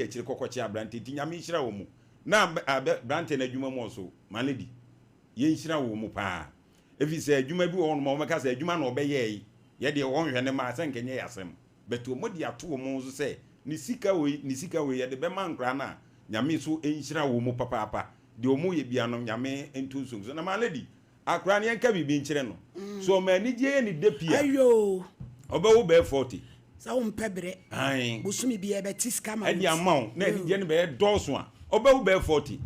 ye chire kokochi abrante ti nyame nhira wo mu na brante na adwuma mu so maledi ye nhira wo mu pa efi se adwuma bi wo no ma meka se adwuma na obeye ye de won hwe ne ma se nkenye yasem beto modi ato wo mu so se ni sika we ye de be man kra na nyame so nhira wo mu papa de omu ye bia no nyame entu so na maledi akra ne enka bibi nkyere no so ma ni die ni de pia ayo obewo be 40 sa wo mpebre busumi bi e be tiska ma edi amount na edi je ne be doso a obewo be 40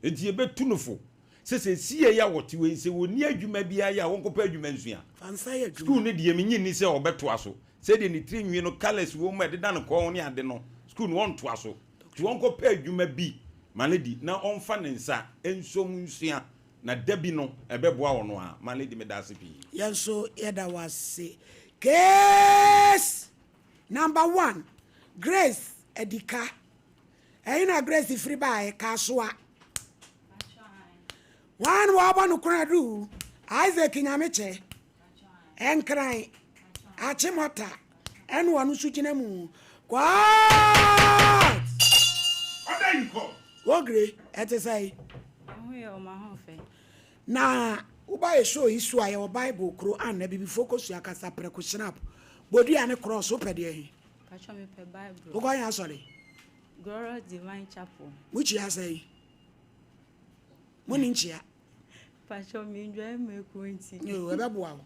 enti e be tunufo sese sie ya wote we se woni adwuma bia ya won kopa adwuma nsua fansa ya adwuma school ne de menyi ni se obeto aso se de ni trinwi no colors wo ma de dan ko ne ade no school no won to aso ti won kopa adwuma bi maledi na onfa ne nsa ensom nsua na dabi no ebeboa wo no a maledi me da se pi yanso yeda wase case number 1 Grace Edika na Grace free by kaswa one waba no kradu Isaac Nyameche enkran achimota enu wanu sujina mu kwa adayiko wogre etesai na uba show isu aye Bible Quran na bibi focus ya kasa preko snap bodi ane cross opede ehi pacho me pe Bible ugo ya sorry Glory Divine Chapel muchi ya say muninchia pacho me enjoy me kwenti yo ebeboa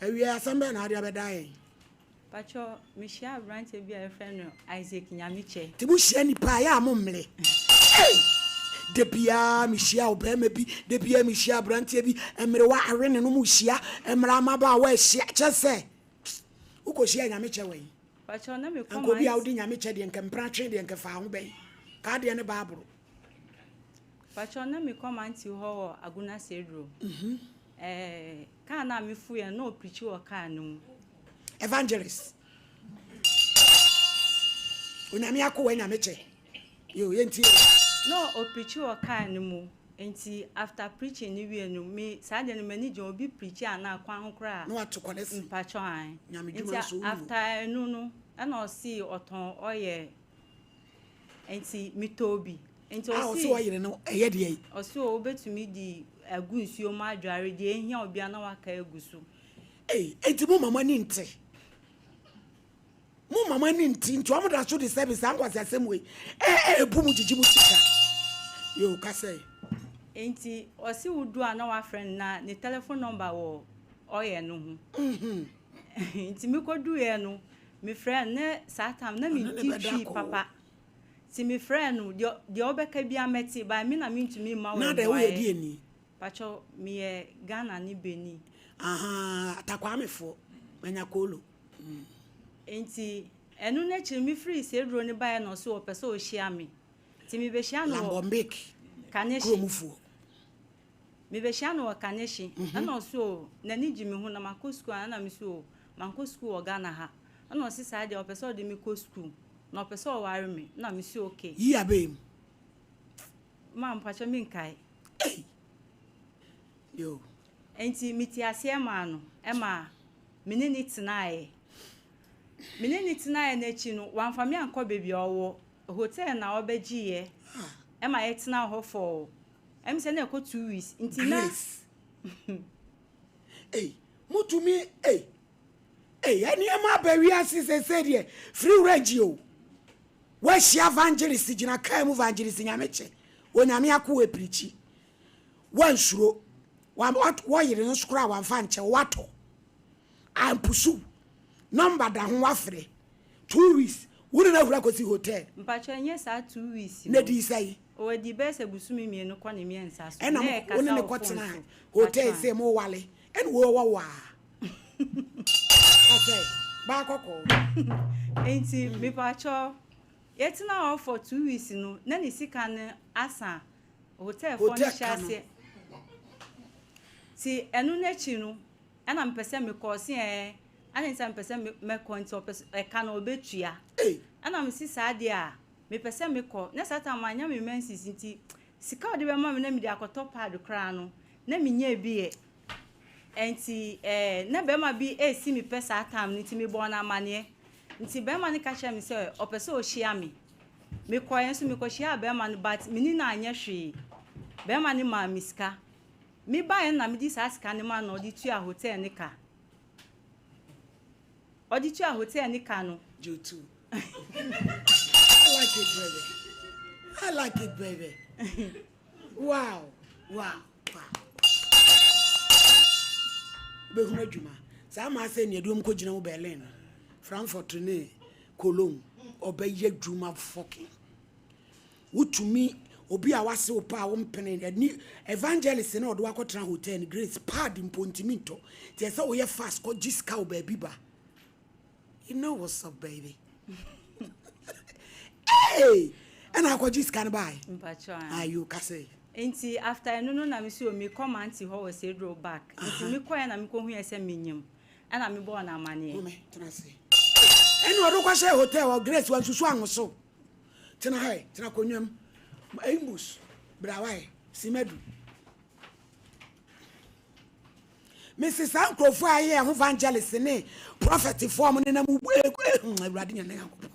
ewi asambe na ade abedai pacho me share branch bi a friend Isaac Nyameche tibu shia ni pa ya amomle de bia mi shia obema bi de bia mi shia branch bi emre wa arene no mu shia emra maba wa shia chese uko shia Nyameche we pacho na me come anko bia odi Nyameche de nkempra twen de nkefa ho be ka de ne baabro pacho na me come anti ho aguna sedro ka na me fu ye no preach wo ka no evangelist unami akwa Nyameche yo yenti no o preach wo ka no mu enti after preaching ni we no me sad no mani je obi preach ana akwa ho kra no atokonesi pacho an nyamedwuma so after no na o si oton oye enti mitobi enti o si oyire no eye de o si o betumi di agunsuo ma adware de ehia obi ana waka egusu enti mo mama ni nte nti o mo da so the service ankwase asemwe ebu mu jiji mu sika yo ka say enti o si wudu ana wa friend na ne telephone number wo oye no hu enti mi kodu ye no mi friend ne satam na mi titwi papa ti mi friend no de obeka bia meti ba mi na mi ntumi ma wo na de wo ye die ni pacho mi e Ghana ni Beni atakwa mefo manya kolo enti enu na chi mi free se dro ni ba no so opese o hia mi ti mi be hia no Lambombek kaneshi kromufu mi be hia no kaneshi na so na ni jimi hu na makosku na mi so mankosku o Ghana ha na si sa de opese o de mi ko school na opese o ware mi na mi si okay yi abem ma mpacho mi nkai yo enti miti ase ma no ma menini tinae na echi no wan fami anko bebi owo hotel na obegiye ma yetina ho for se na ko 2 weeks nti na mutumi ani ma ba wi asise se de free range o wa shia evangelist gina kai mu evangelist Nyameche onyame akwo preachi wan suro wa yire no skura wan fa nche wato ampusu number da ho afre 2 weeks wuri na hura kosi hotel mpacho enye sa 2 weeks na di sai o di bese busumi mienu kwa ne miensa so na woni ne kotena hotel se mo wale en wo wa ase ba kokko enti mi pacho yetina off for 2 weeks no na ni sika ne asa hotel for ni shase si enu na chi no ana mpese me ko se ana nsa mpese me ko nti opese ka na obetua ana msi saade a me pese me ko na sata manya me mensis nti sika ode be ma me na me di akoto pad kra no na me nya bi enti na be ma bi si me pesa atam nti me bo na amane nti be ma ne ka che me se opese o hia me me koyen so me ko hia be ma no but me ni na anya hwe be ma ni ma miska me ba yen na me di sa sika ni ma no di tu a hotel ni ka odi tu a hotel ni ka no you too. I like it, baby. Wow. Behuna Juma. Sama say ni adum ko gina wo Berlin. Frankfurt ne Cologne. Obeye Juma fucking. Wutumi obi a wase wo pa wo mpene ni evangelist na odo akotra hotel ni Grace pad impontiminto. Te say we fast ko giska wo ba biba. You know what's up, baby? Hey! And I got this can buy. You can say. Enti after no na me see o me come auntie ho we say draw back. Enti me koya na me ko hu ese menyim. And I me born na mane. Me tena say. Enu odo kwa share hotel or Grace wan susu anwoso. Tena hai, tena konwam. Aimbus. Brawai, simedu. Mrs. Ankrofo aye ho evangelist ne prophet form ne na mu awrade nya na yakop.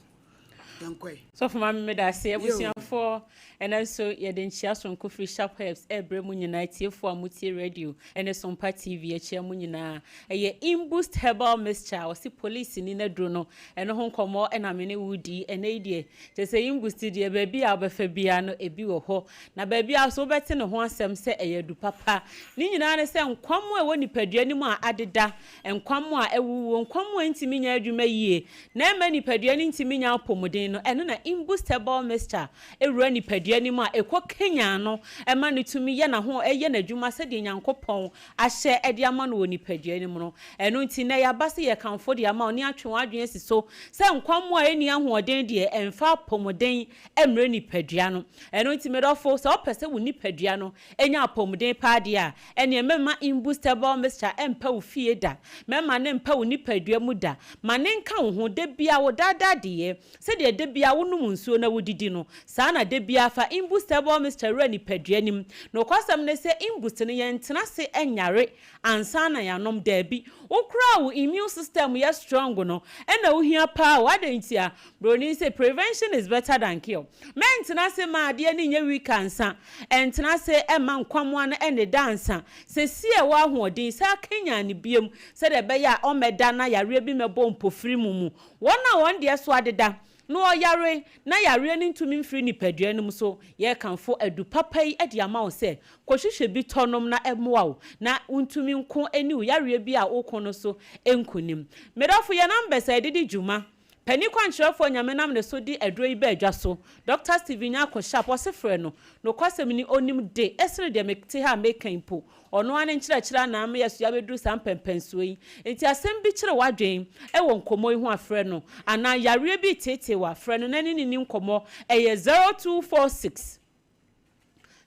Yankoi. So for my me da say ebusian for and also ye den chia so nkofri sharp helps ebre mu nyina tie for amutie radio and Sompa TV achia mu nyina eye imboost herbal mixture o si police ni na dro no eno ho nkomo na me ne wudi ene die te say imboost die ba bi a obefa bia no ebi wo ho na ba bia so bete ne ho asem se eye du papa ni nyina ne se nkwam a woni padua ni mu a adeda nkwam a ewuwo nkwam a ntimi nya adwuma yie na ema ni padua ni ntimi nya apomuden no eno na imboost herbal mixture ewura ni padua ni mu a ekọ Kenya no ema ne tumi ye na ho eye na adwuma se de nyankopon ahye ede ama no woni padua ni mu no eno nti na ya base ye kanfo de ama oni atwe wadwen siso se nkwam a eni ahoden de emfa apomuden emre ni padua no eno nti medofo se opese woni padua no enya apomuden paade a ene emema imboost herbal mixture empa wo fie da mema ne empa woni padua mu da ma ne nka wo ho de bia wo dada de se de bia wonum nsuo na wodidi no saa na de bia fa imboost herbal mixture ra ni padua nim no kwasam ne se imboost ne yentena se enyare ansa na yanom da bi okra wo immune system ye strong no ena wo hia pa wa dentia broni say prevention is better than cure mentena se ma de ni nya weak ansa entena se ema nkwamwa na ene dansa se sie wa hoodin sa Kenya ni biem se de be ya o meda na yare bi mebo mpofiri mumu wona won de so adeda no yare na yare ni ntumi mfiri ni padua num so ye kanfo adu papai ade ama wo se kohwehwe bi tonom na emoa wo na ntumi nko eni wo yare bi a wokon no so enkunim medafo ye number say didi juma pani kwanchirefo nyame nam ne so di adro yi ba adwa so Dr. Steven Nyako sharp osefre no kwasem ni onim de esre de mekte ha mekan po ono ane nkyerɛkyerɛ na am yeso ya bedru sam pempenso yi enti asem bi kyerɛ wadwen e wo nkomo yi ho afrɛ no ana yare bi tete wa afrɛ no nani ni nkomo eye 0246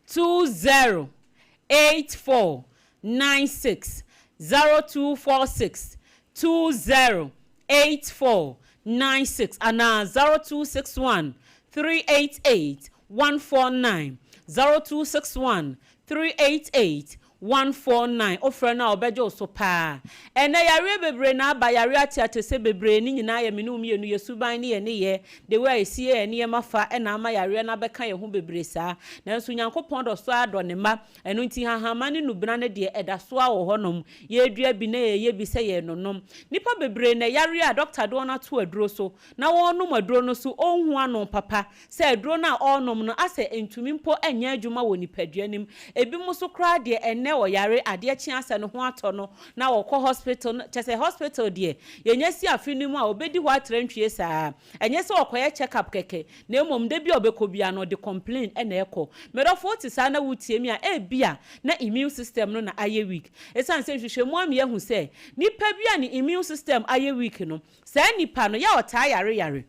208496 0246 208496 ana 0261 388 149 0261 388 149 ofre na obejo so pa ena yare bebre na aba yare atiate se bebre ni nyina ye menu mienu yesuban ne ye ne ye de way sie ene mafa ena ama yare na beka ye ho bebre saa na nso nyankopon do so ado ne ma eno nti hahama ne nubra ne de eda so a wo honom ye dua bi na ye bi se ye nonom nipa bebre na yare a doctor do na to aduro so na wonum aduro no so onhu ano papa se aduro na onom no ase entumi mpo anya adwuma wo nipadua nim ebi mo so kra de ene wo yare ade chi ase no ho ato no na wo kɔ hospital chese hospital de yenya si afinu mu a obedi ho atrantwie saa enye se wo kɔ ye check up keke na emom de bi obekobia no de complain ena ekɔ medofo ti saa na wutie mi a bia na immune system no na aye weak esan se hwehwɛ mu am ye hu se nipa bia ni immune system aye weak no saa nipa no ya ota yare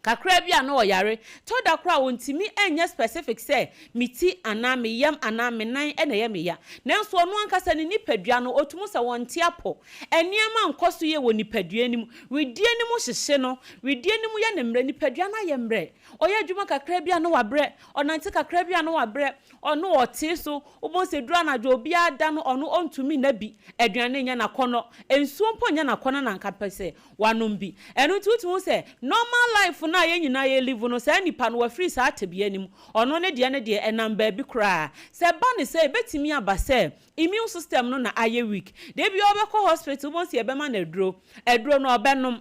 kakra bia no yare to da kra wontimi enye specific say miti ana me yam ana me nan ena ye me ya nanso no ankasa ni nipadua no otumu sa wonte apo eniema nkoso ye wo nipadua nim wedie nim hyehye no wedie nim ye ne mre nipadua na ye mre oye adwuma kakra bia no wabre onante kakra bia no wabre ono ote so obo se dura na jo bia da no ono ontumi na bi aduane nya na kono ensuo mpo nya na kono na nkapese wanom bi eno tutu se normal life na ye nyina ye live no say nipa no wa free sa atebia nim ono ne de enam ba bi kra se ba ne say betimi aba say immune system no na aye weak de bi obekọ hospital mo se ebema na eduro no obenom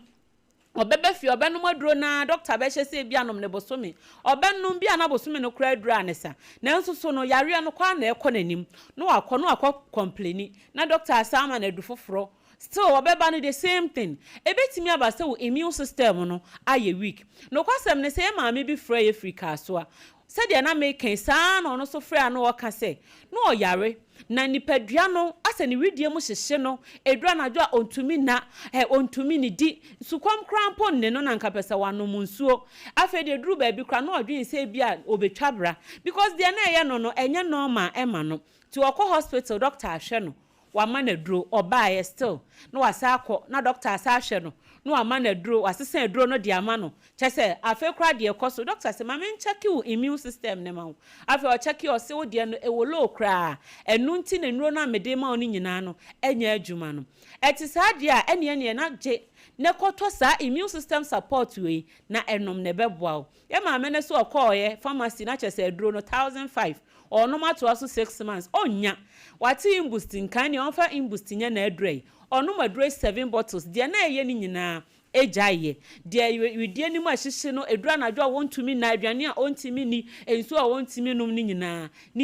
obebe fi obenom aduro na doctor be hye se bia nom ne bosome obenom bia na bosome no kra aduro anesa na nso so no yare no kwa na ekọ nanim no akọ complaini na doctor asama na adu foforo still obeba no the same thing ebetimi aba se wo immune system no aye weak no kwasem ne se ma me bi fra ye Africa so a said na make saa na ono so fra na oka se no oyare na nipadua no ase ne widie mu hyehye no edura na jo ontumi na ontumi ni di sukwam krampo ne no na nkapesa wanom nsuo afa de duru ba bi kra na odwen se bia obetwabra because de na ye no enye normal ema no ti okọ hospital doctor ahwe no wa man aduro oba still no wasa akọ na doctor asa ahwe no no ama na duro asese aduro no de ama no chese afa kra de ekoso doctor se ma men check you immune system ne ma afa o check you se wo de no ewolo kra enu nti na nuro na mede ma oni nyina no enya adwuma no etisa de a ene na je ne koto sa immune system support we na enom ne beboa ye ma me ne so okoye pharmacy na chese aduro no 1500 or no matter also 6 months onya wati imbusting kan ni onfa imbusting nya na adure onu madure 7 bottles de na eye ni nyina ejaye de widie ni mu ahyehye no edura na dwo wontumi na aduane a ontimi ni enso a wontimi num ni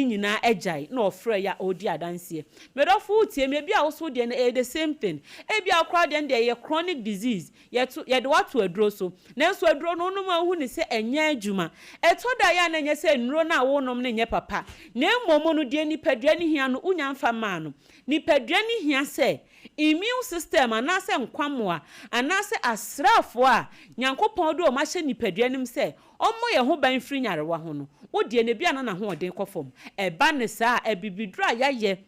nyina ejaye na ofre ya odi adanse medofo tie me bia wo so de na the same thing e bia akra de ye chronic disease ye de watu aduro so na enso aduro no num ahu ni se enya adwuma eto da ya na nye se nuro na wo nom ne nye papa na emomo no de ni padua ni hia no unya mfa ma no ni padua ni hia se immune system anase nkwamwa anase asrafo a nyankopon do o ma hye nipadua nim se omo ye ho ban firi nyarewa ho no wo de ne bia na ho oden kofom eba ne sa ebibidura yaye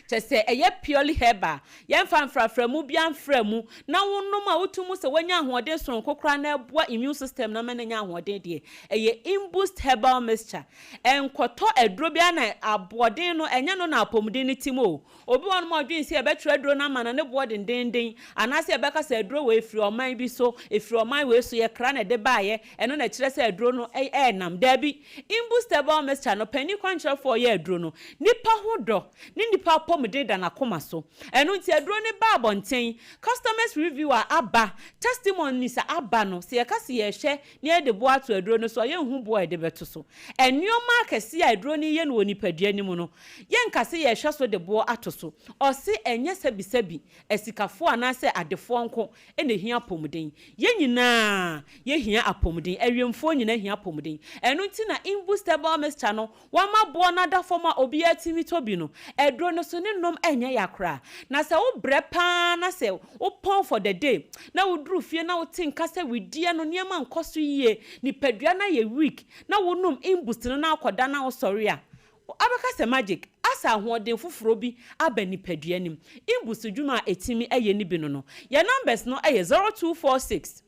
chese eye purely herba ye mfamfrafra mu bia mframu na wonnom a wotumu se wanya ahoden son kokra na eboa immune system na menanya ahoden de eye imboost herbal mixture enkoto eduro bia na aboden no enya no na apomuden ni timo obi won mo adwin se ebetra eduro na mana ne bo dendenden anase ebeka se eduro we firi oman bi so efiri oman we so ye kra na de baaye eno na kire se eduro no nam dabi imboost herbal mixture no pani kwantra for ye eduro no nipa hodo nipa pomde da na koma so enu nti aduro ne ba abonten customers reviewer aba testimony sa aba no se yeka se ye hwe ne de bo ato aduro no so ye hu bo e de beto so enuoma akese ya aduro ne ye no onipadua ni mu no ye nka se ye hwe so de bo ato so o se enye sabi esikafo anase adefo nko ene hia pomden ye nyina ye hia apomden awiemfo nyina hia apomden enu nti na imbustable mixture no wa mabo na da forma obi atimi tobi no edro no so ne nom enye yakra na se wo brepa na se wo pon for the day na wo dru fie na wo tinka se widie no niam ankoso yie ni padua na ye week na wo nom imbust no na akoda na wo sori a abaka se magic asa ahoden foforo bi aba ni padua nim imbust dwuma etimi eye ni bi no ye numbers no eye 0246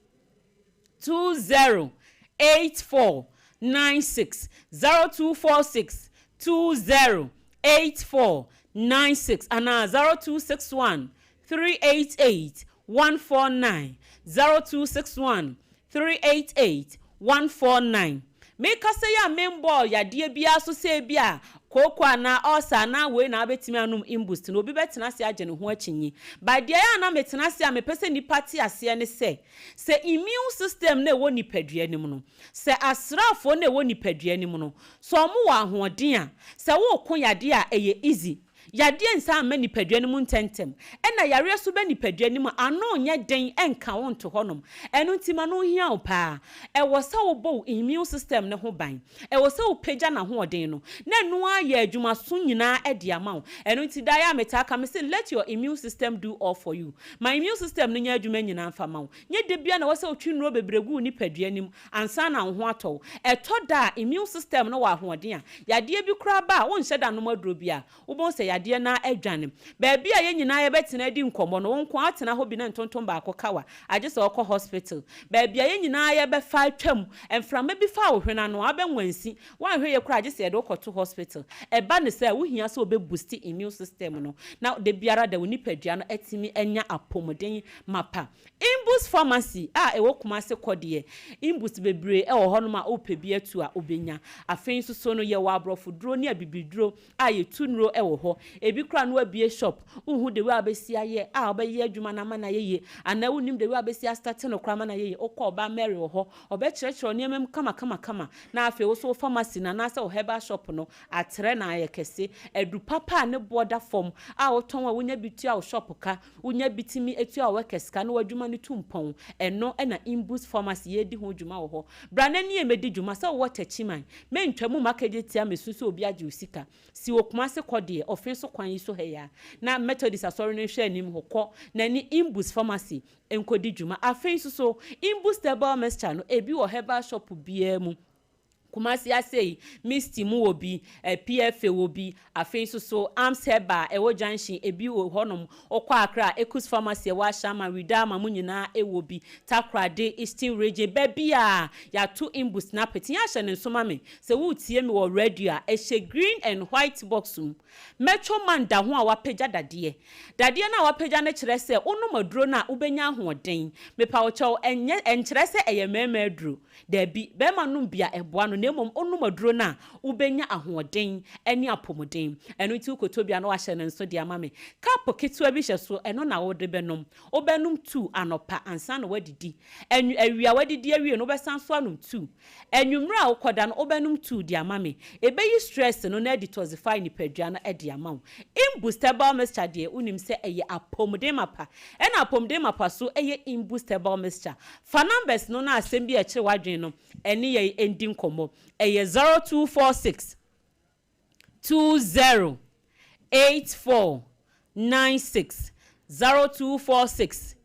208496 0246 208496 and 0261 388 149 0261 388 149 make us say ya member ya die bia so say bia kokwa na osa na we na abetimi anum imboost no obi betena se agye ne ho akinyi by dia ya na metena se a mepese ni party ase ne se immune system na ewo nipadua nim no se asrafo na ewo nipadua nim no so omo wa ahoden a se wo ko yade a eye easy yade nsa ama nipadua nim ntentem ena yare so be nipadua nim ano nya den enka won to honom eno ntima no hia opa e wo se wo bo immune system ne ho ban e wo se wo pagya na ho oden no na enu aye adwuma so nyina e de ama wo eno nti da ya metaka me say let your immune system do all for you my immune system no nya adwuma nyina mfa ma wo nye de bia na wo se wo twinro bebregu nipadua nim ansa na ho ato e to da immune system no wa ho oden a yade bi kura ba wo nhye da no maduro bia wo bon se yadeɛ na adwane baabi a yɛn nyinaa yɛbɛtena di nkɔmmɔ no wonko atena hɔ bi na ntonton baako kawa agye sɛ ɔkɔ hospital baabi a yɛn nyinaa yɛbɛfa atwam mframa bi fa wo hwena no abɛnwansi wanhwɛ yɛ kora agye sɛ yɛde wokɔto hospital ɛba ne sɛ wohia sɛ obɛboost immune system no na de biara da wo nipadua no atimi anya apɔmuden mapa imbus pharmacy a ɛwɔ Kumase kɔdeɛ imbus bebree ɛwɔ hɔ no ma opɛ bi atu a obenya afei nso so no yɛ wɔ abrɔfo duro ne abibiduro a yɛtu nuro ɛwɔ hɔ ebi kora no abie shop uhu de we abesi ayɛ a ɔbɛyɛ adwuma na ma na yɛyɛ ana wonim de we abesi astarte no kora ma na yɛyɛ okɔ ɔba Mary wɔ hɔ ɔbɛkyerɛkyerɛ nneɛma kama na afei wo so pharmacy na na sɛ o herbal shop no atrɛ na ayɛ kɛse edu papa ne border form a wotɔn a wonya bitu a wo shop ka wonya bitimi etu a wɔkɛska na wadwuma ne tumpɔn ɛno ɛna imbus pharmacy yɛdi ho dwuma wɔ hɔ branani emedi dwuma sɛ wo tachiman me ntwamu makagye tia me susu obi agye osika si wo Kumase kɔdeɛ ɔfen so kwan yi so hɛya na Methodist asɔre no hwɛ anim hɔ kɔ na ni imbus pharmacy enkodi dwuma afei so imbus herbal mixture no ebi wɔ herbal shop biara mu Kumasi asei Misty mu obi PFA obi afei so Arms Herbal ewo junction ebi wo honom okwa Accra Ekus Pharmacy wa Shama Widama mu nyina ewo bi Takrade Eastern Region bebia ya to imbus na peti ahye ne nsoma me se wo tie me wo radio a ehye green and white box Metro man da ho a wapagya dadeɛ na wapagya ne kyerɛ sɛ onom aduro na ubenya ahoɔden mepa wo kyɛw enkyerɛ sɛ ɛyɛ mɛmɛ aduro da bi bɛma nom bia ɛboa no nemom onum aduro na ubenya ahoɔden ɛne apɔmuden ɛno nti ukotobia no wahyɛ ne nso de ama me kapo ketewa bi hyɛ so ɛno na wode bɛnom obenum 2 anopa ansa na wadidi awia wadidi awie no besan so anum 2 enwumra ukoda no obenum 2 de ama me ebeyi stress no na detoxify ni padua no de ama wo imbustable mixture de unim se eye apɔmuden mapa ɛna apɔmuden mapa so eye imbustable mixture fa numbers no na asɛm bi a kyerɛ wadwen no ɛne ye ending komo eye 0246 20 84 96 0246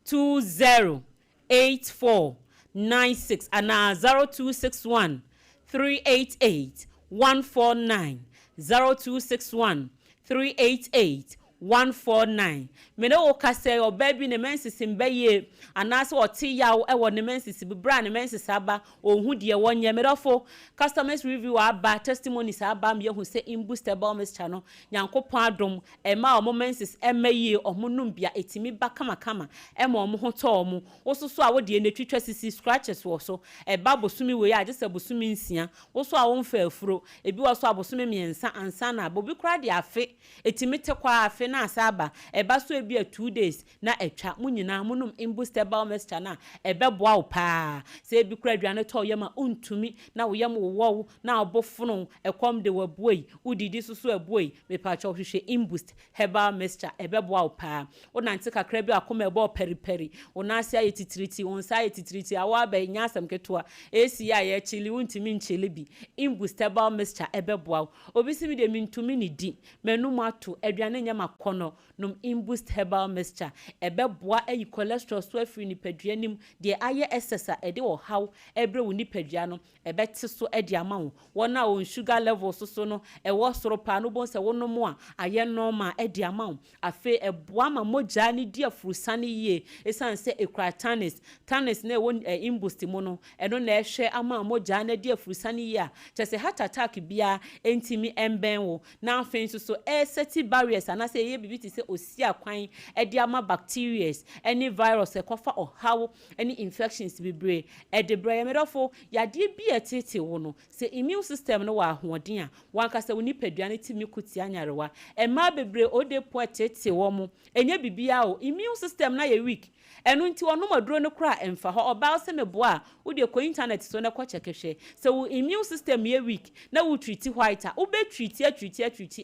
20 84 96 and 0261 388 149 0261 388 149 mene wo kase obabi ne mensisim baye anase oti yawo ewo ne mensisi bibra ne mensisi aba ohun de wonye medofo customers review aba testimonies aba me hu se imbustable mixture no nyankopon adom ema omo mensis emaye omunum bia etimi ba kama ema omo ho to omo wososo a wo de ne twitwa sisi scratches wo so eba bosumi we ya gese bosumi nsia woso a wo mfa afuro ebi woso abosumi miensa ansa na bobi kra de afe etimi te kwa afe na asaba eba so ebi 2 days na etwa munyina munum imbustable mixture na ebeboa wo pa se ebi kra aduane to yema untumi na wo yem wo na obofono ekom de wabuoi udidi susu abuoi me pa cha hwehwe imbust herbal mixture ebeboa wo pa wonante kakra bi akoma ebo periperi wonase aye titiriti wonsa aye titiriti awa ba nya asem ketoa esi ya ye chili untimi nchele bi imbustable mixture ebeboa obisimi de mintumi ni di menum ato aduane nyama kono num imbust herbal mixture ebeboa ayi cholesterol so afri ni paduanim de aye excessa ede wo haw ebre wo ni padua no ebete so ede ama wo wona on sugar level so no ewo soro pa no bon se wono mo a aye normal ede ama wo afe eboa ma moja ni di afurusane ye esan se ekra tannis na ewo imbust mo no eno na ehwe ama moja na di afurusane ye a chese heart attack bia entimi emben wo na afen so seti barriers anase ye bibiti se osia kwan ede ama bacteria any virus ekofa ohawo any infections bibre ede braya medofo yade bi etete wo no se immune system no wa ahoden a wankasa woni paduane timi kuti anyarewa ema bebre ode po etete wo mo enye bibia o immune system na ye weak enu nti wono maduro no kra emfa ho oba se meboa wo de ko internet so na kwa chekehwe se wo immune system ye weak na wo treat white wo be treat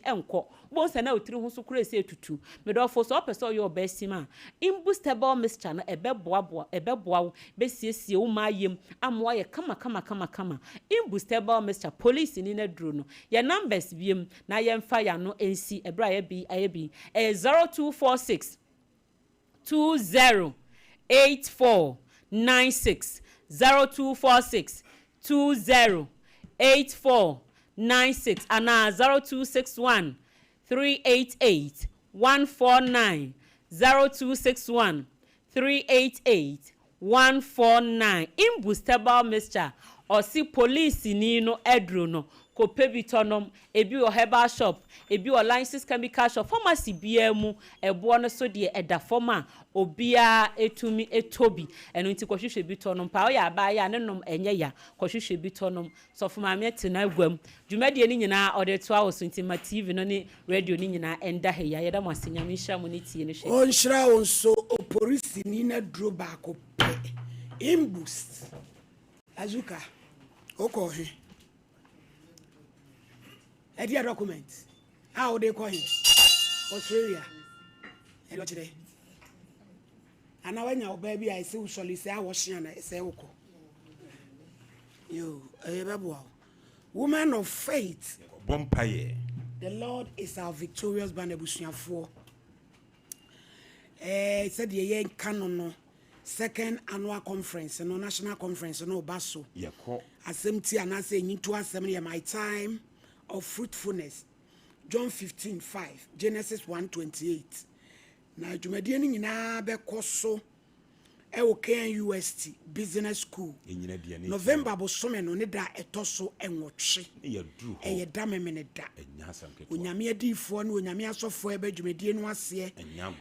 enko bo se na otiri ho so kra se etutu medofo so opeso yo obesima imbustable mixture no ebeboa wo besiesie wo mayem amwa ye kama imbustable mixture police ni na duro no ye numbers biem na ye mfa ya no ensi ebra ye bi 0246 20 84 96 0246 20 84 96 and 0261 388 149 0261 388 149 imbustable mixture or see police ni no edro no ko pebi tonom ebi o herbal shop ebi o license chemical shop pharmacy bia mu ebo no so de eda forma obia etumi etobi eno nti kohwehwe bi tonom pa o ya ba ya ne nom enye ya kohwehwe bi tonom so foma me tena gwam dwumade ni nyina o de to awoso nti ma tv no ni radio ni nyina enda he ya yeda mo asenya hia mo ni tie ne hwe on shira on so o police ni na dro ba ko imbust azuka okohe Edia documents. How they call him? Australia. Hello today. And now when your baby I say usually say I was and I say oko. You woman of faith. Bompaye. The Lord is our victorious banner bushia for. Said the year canon second annual conference no national conference no basso. Yako. Assembly and I say into assembly my time of fruitfulness. John 15:5, Genesis 1:28. Na jumadi ni nyina be koso e wo kan UST business school. November bo some no ne da etoso enwotwe. E ye da memene da. Onyame adifo na onyame asofo e be jumadi no ase.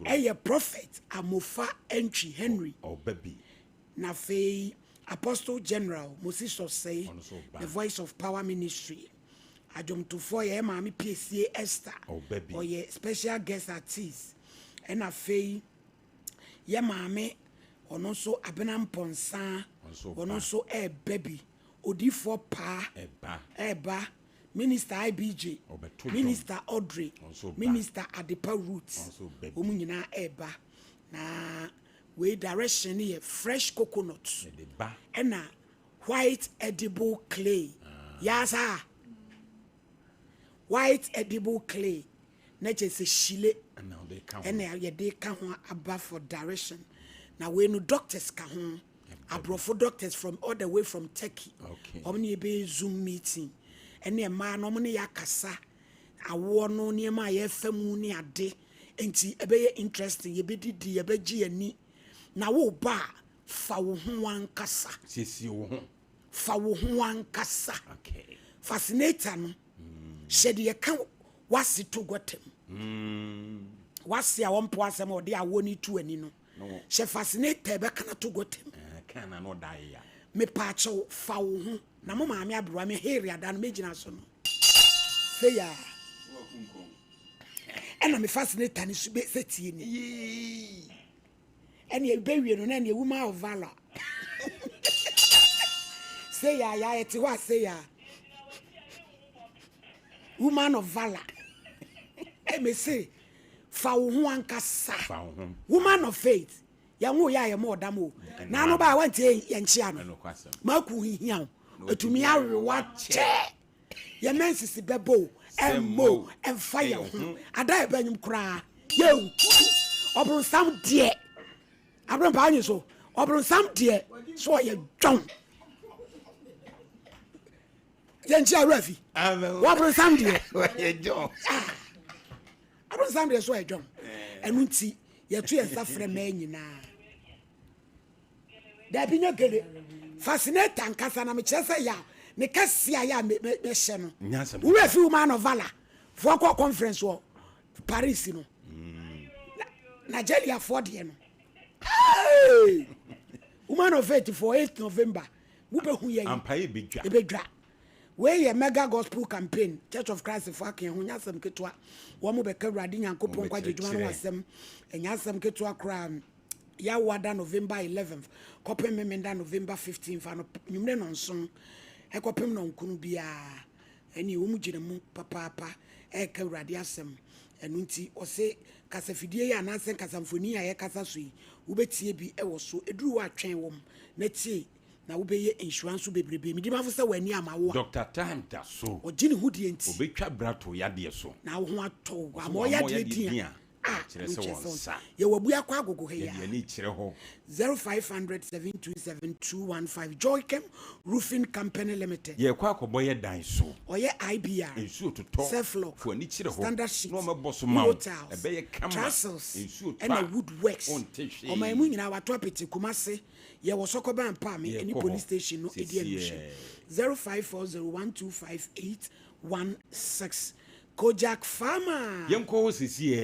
E ye prophet Amofa Entry Henry. Obabi. Na fe Apostle General Moses say the Voice of Power Ministry. Ajom to for ye mami PCA Esther or ye special guest artist and a fee ye mami or no so abenam ponsa or no so baby odi for pa eba Minister IBJ Minister Audrey Minister Adepa Roots omunyina eba na we direction ye fresh coconut and a white edible clay yasa white edible clay na just shile and now they come and they can above for direction now we no doctors can abrofo doctors from all the way from Turkey omni be Zoom meeting and the man omni yakasa awo no niema ye famu ni ade enti ebe interesting ye be didi ye be gi ani na wo ba fa wo ho ankasa sisi wo ho fa wo ho ankasa okay fascinator no shedi ye kan wasi to gotem wasi a wompo asem ode a woni tu ani no she fascinator be kan to gotem kana no dai ya me pa cho fa wo ho na mo maame abro me heri ada no megina so no say ya ena me fascinator ni su be setie ni ene e be wie no na ne woman of valor say ya eti wa say ya woman of valor. Me say, fa wo ho ankasa. Woman of faith. Ya wo ya ye mo damo. Na no ba want ye nchia no. Ma ku hihia. Etumi arewa che. Ye mensisi bebo, emmo, emfire ho. Ada e banyum kra. Ye obro sam de. Abro pa anyi so. Obro sam de. So ye dwon. Yenchi arafi. Wabro samde. Ye John. Abro samde so e John. Enu nti ye to ye safre ma nyina. Da bi nya gele. Fascinator nkasa na me chese ya. Me kasia ya me hye no. Wo refi woman of valor. For conference wo Paris no. Nigeria for de no. Hey! Woman of faith for 8th November. Wo be hu ye. Ampaye bedwa. E bedwa. We ye mega gospel campaign Church of Christ for aken ho nyasem ketwa wo mo be ka wrade nyankopon kwa dwuma no asem enyasem ketwa kra ya wada November 11th kopem memenda November 15th ano nyumre no nson e kopem no nkunu bia eni wo mu gire mu papa e ka wrade asem enu nti o se kasafidie ya na sen kasamfoni ya ye kasa so yi wo betie bi e wo so eduru wa atwen wo na tie na wo be ye insurance bebrebe mi di ma fo se wani amawo Dr. Tanta so o gini hudi enti obetwa brato ya de so na wo ho ato amo ya de dia kyerɛ sɛ wonsa ye wabu akwa agogo he ya yɛ ni kyerɛ hɔ 0500 727 215 Joycam Roofing Company Limited. yɛ kɔ akɔbɔ yɛ dan so Oye IBR. nsuo totɔ Self-lock. fo ani kyerɛ hɔ Standard sheet. na ɔmɛbɔ so ma wo Tiles. ɛbɛyɛ kama Trestles. nsuo And a tɔ woodworks. ɔnte hwee Oma emu nyina wato apete Kumase. Ye wo sokoba ampa me Yɛ any kɔ police hɔ. station no edi Sisi, admission. 0540125816. Kojak Farmer. yɛnkɔ hɔ sisi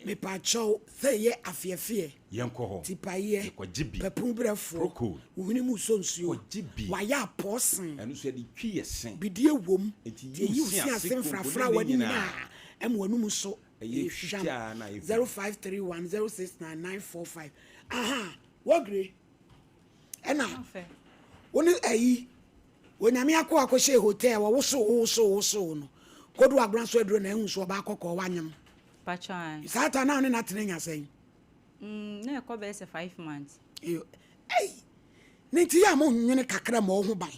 Me pacho say ye afiefie. yɛnkɔ hɔ Tipaye. yɛkɔgye bi Pepun brefo. Proko. Uhuni mu so nsuo. Kɔgye bi. Waya aposen. ɛno so yɛde twi yɛ sen Bidie wom. Enti Ye yi yi usi usi ase asem konko frafra ne wani nyinaa. nyinaa. Em wanu mu so. Ɛyɛ Ehwam. fitaa na ɛyɛ 0531069945. Aha, wogre. Ena, Afe. woni ayi. Wonyame akọ akọhye hotel wo woso no. Kodu agran so aduro na ehun so ba akọkọ wanyam. Pachai. Sata na oni na tenenya sen. Na ekọ be se 5 months. Ei. Ne ti ya mo nwene kakra ma ho ban.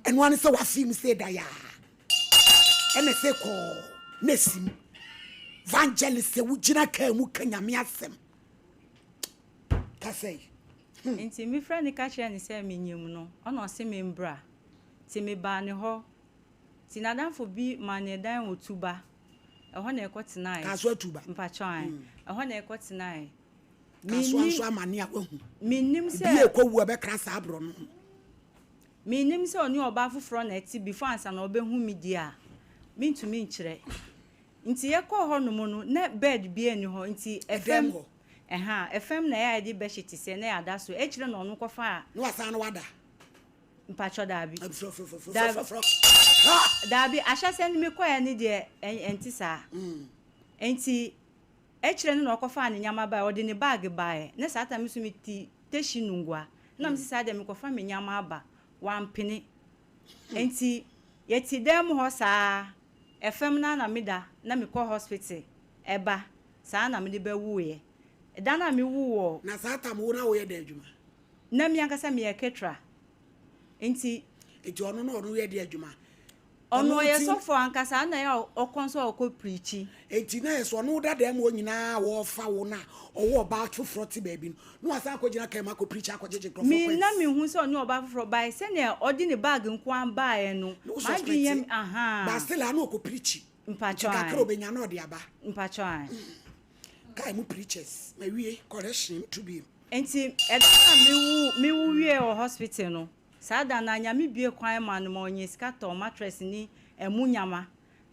Eno ane se wa film say da ya. Ene se ko nesim. Evangelist se wugina ka mu kanyame asem. Ka say. Nti mi friend ni ka kire ni se menyem no. Ona o se me mbra. Ti me ba ne ho. Ti nadanfo bi manedan otuba. Ehọ na ekọ tonight. Ka so atuba. Mpachai. Ehọ na ekọ tonight. Ka so anso amane a wahu. Minim se Bi ekowu obekra sa abro no. minim se oni oba foforo na eti before ansa na obehu media. Mintumi nkyere. Nti ye kọ ho no mu no na bed bi ani ho nti FM FM na ya di bedsheet se na ya da so ekire na onu kofa a No asa no wada. mpacho dabi Fro. dabi ahya se ni me koya ni de enti sa enti ekire no kofa ani nyama ba odi ni bag ba na sata mi so mi ti teshi nungwa na mi sisa de mi kofa me nyama aba wampene enti yeti dem ho sa FM na meda na me call hospital eba sa na me de ba wuye da na me wuwo Na sata mo na wo ye da adwuma. na mi ankasa me ketra enti Eti ono no ye da adwuma. ono ye sofo ankasa na ya okonso okọ preachi Eti na eso no da dem wo nyina wo fa wo na owo ba foforo ti ba bi no asa akogina kai ma ko preach akogege crofo. mi na mi hu se oni oba foforo bai se na odi ni bag nko an bae no ma dwiyem Ba still na ko preach. mpacho Ka kro be nya na odi aba. mpacho an Kai mu preachers. Ma wie correction to be. enti edana mi wu wie o hospital no sada na nyame bie kwan ma no onye scatter mattress ni emunyama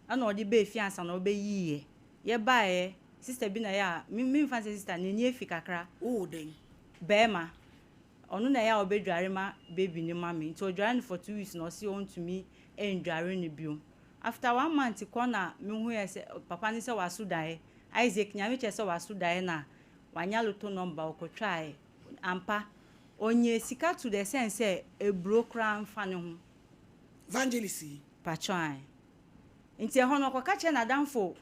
ana odi be fiansa na obeyiye ye bae sister bi na ya mi fancy sister na ni efi kakra Oh den. bema onu na ya obedware ma baby ni mama nti odware for 2 weeks na o to me endware ni bio after 1 month kona mi hu ye se papa ni se wasu dae Isaac nyame che se wasu dae na wanya loto number okotwae ampa onye sika to the sense e brokran fa ne ho Evangelist. pachwan nti ho no koka che na danfo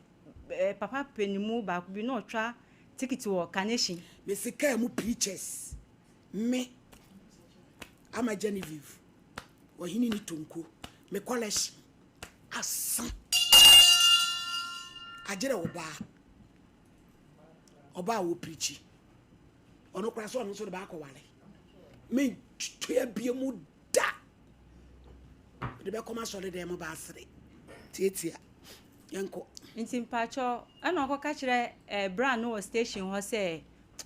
papa penimu ba ku bi no twa ticket wo Carnation Me sika mu preachers. Me ama Genevieve. Ohini ni tonko. Me college asa. Ajere oba wo preachi. Ono kra so ono so de ba akowale. Me tuya bie mu da. De be koma so de dem ba asere. Tietia. Yanko. nti mpacho ana okoka kire brand no station ho se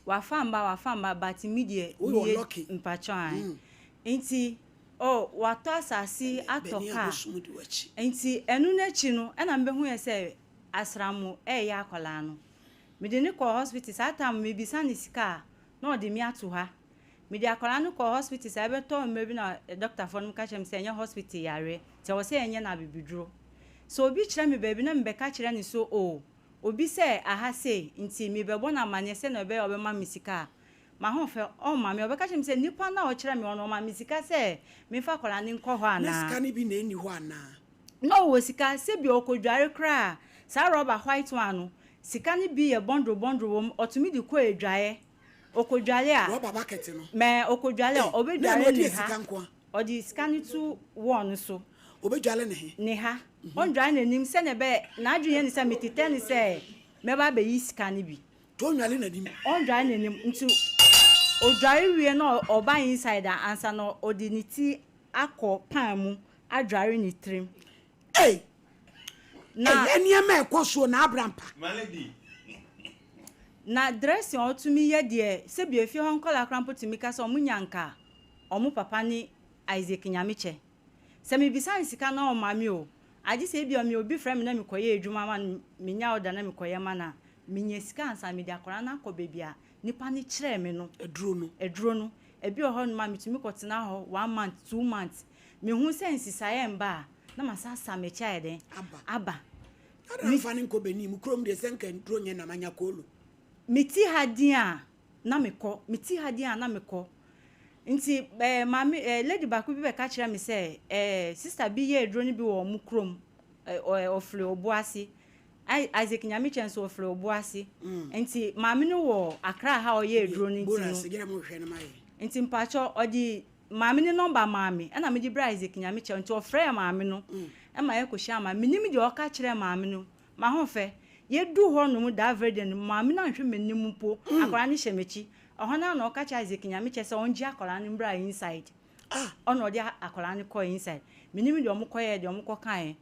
wa famba but media We lucky. mpacho an nti wa to asasi atoka nti enu na chi no ana mbe hu ye se asramu ya akola no me de ni ko hospital satam me bisa ni sika na odi mi ato ha me de akola no ko hospital sa be to me bi na doctor for no ka chem se nya hospital yare te wo se enye na bibiduro so obi kire me baby na me ka kire ni so obi se aha se nti me be bona manye se na be obema misika ma ho fe ma me obeka chem se nipa na o kire me ono ma misika se me fa kola ni nko ho ana na sika ni bi na eni ho ana no wo sika se bi okodware kra sa rubber white one no sika ni bi ye bundle wo otumi di ko edwaye okodware a rubber bucket no me okodware obedware ni ha nko odi sika ni tu one so obedware ne he ne ha on dwan nanim se ne be na adwuye ni se metete ni se meba be yi sika ne bi to nwale na dim on dry ne nim nti o dry wie na oba inside answer no odiniti akọ pan mu a dry ni trim na eniema ekoso na abrampa malady na dressing otumi ye de se bi efi hon kola krampo timi ka so munyanka omu papa ni Isaac Nyamiche se mi bisan sika na o mami o agi se bi o mi obi frem na mi koye edwuma ma mi nya oda na mi koye ma na mi nya sika ansa mi de akora na ko bebia nipa ni kire me no eduro no ebi o ho no ma mi tumi kotena ho 1 month 2 months mi hu sense saye mba na masasa me cha eden aba mi fani ko beni mu krom de senka ndro nye na manya kolu miti hadia na meko nti mami lady baku bi be ka kire me say sister bi ye edro ni bi wo mu krom ofle obuasi Isaac Nyamiche so ofle obuasi nti mami no wo Accra ha o ye edro ni nti mpacho odi mami ni number mami na me di bra Isaac Nyamiche nti ofre mami no e ma ye ko hia ma minim di o ka kire mami no ma ho fe ye du ho no mu da verden mami na hwe menim po akwara ni hyemechi ohona na o ka kire Isaac Nyamiche se onji akwara ni bra inside ono di akwara ni ko inside minim di o mu koye di o mu ko kan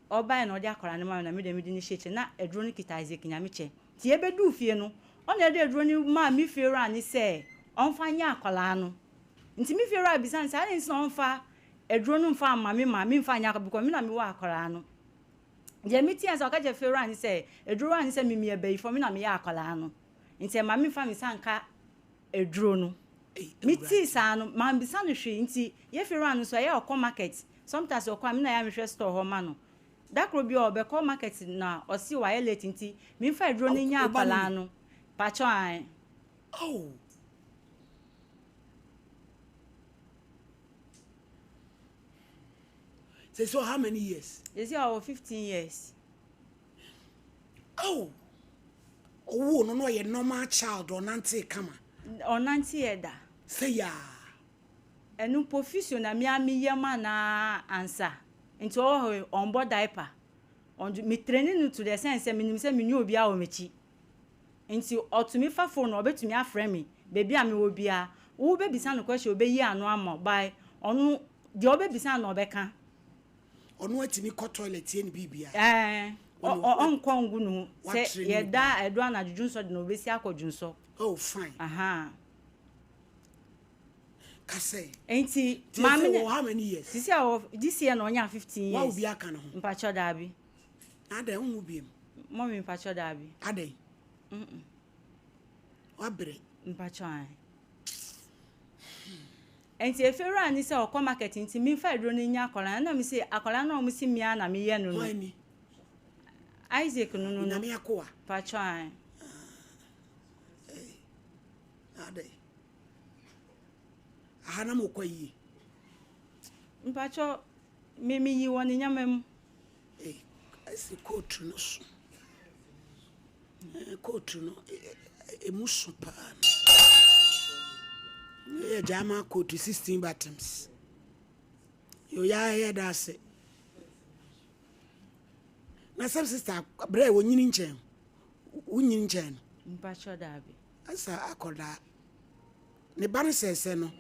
oba na o di akwara ni ma na me de ni sheche na edro ni kita Isaac Nyamiche ti e be du fie no ona de edro ni ma mi fie ra ni se onfanya akwara no nti mi fie ra bisan sa ni so onfa edro no mfa mami mfa nya because mi na mi wa akwara no je mi ti ansa ka je fie ra ni se edro ra ni se mi e be fo mi na mi ya akwara no nti mami mfa mi sanka edro no mi ti sa no ma bisan no hwe nti ye fie ra no so ye okọ market sometimes okọ mi na ya mi hwe store ho ma no dakro bi o be call market na o si wa late nti mi mfa edro ni nya akwara no pacho an So how many years? Is it our 15 years? Oh, no, you're normal child or nanti kama. Or nanti eda. Say ya. Enu profession na mi yema na answer. Into all on board diaper. On me training to the sense me nim say me nyu obi a o mechi. Into otumi fa phone obetumi afrɛ me. Baby am we bia. Wo be bisa no question obeyi anu ama by onu de obebisa na obeka. Ono atimi ko toilet ye ni bibia onkɔ ngu no se ye da edo anadwunso de no obesi akɔdwunso fine kase enti mami how many years this year no nya 15 years wa obi aka no mpacho dabi ada hu biem mommy mpacho dabi ada wa bre mpacho an enti efera ani se okọ market nti mi fa edro ni nya akola na mi se akola na o mi si mia na mi ye no no Isaac no na mi akoa pacho an ade ahana mo kwayi mpacho mi yi woni nyamam asi kotu no so kotu no emusu pa jama kotu 16 bottoms yo ya head ase na sub sister bre wonyini nchen wonyini nchen mpacho dabi asa akoda ne bane sese no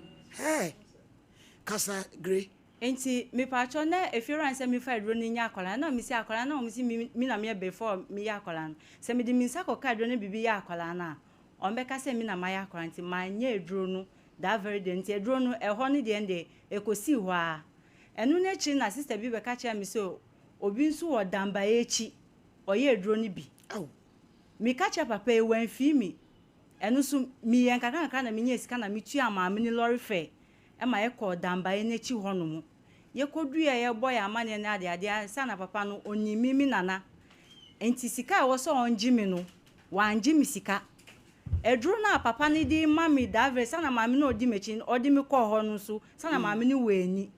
kasa gre enti me pacho na efiran se mi fa edro ni nya akola na mi si akola na o mi si mi na me before mi ya akola se mi di mi sako ka edro ni bibi ya akola na o mbeka se mi na ma ya akola nti ma nya edro no that very day nti edro no eho ni de ende ekosi ho a enu na chi na sister bi be ka cha mi so obi nso wo damba echi oye edro ni bi mi ka cha papa e wan fi mi enu so mi yen kaka na mi nya sika na mi tu ama mi ni lorry fare e ma ye ko damba e na chi ho no mu ye kodu ye boy amane na ade sa na papa no onyimi mi nana enti sika wo so onji mi no wanji mi sika edro na papa ni di mami dave sa na mami no odi mechi odi mi ko ho no so sa na mami ni weni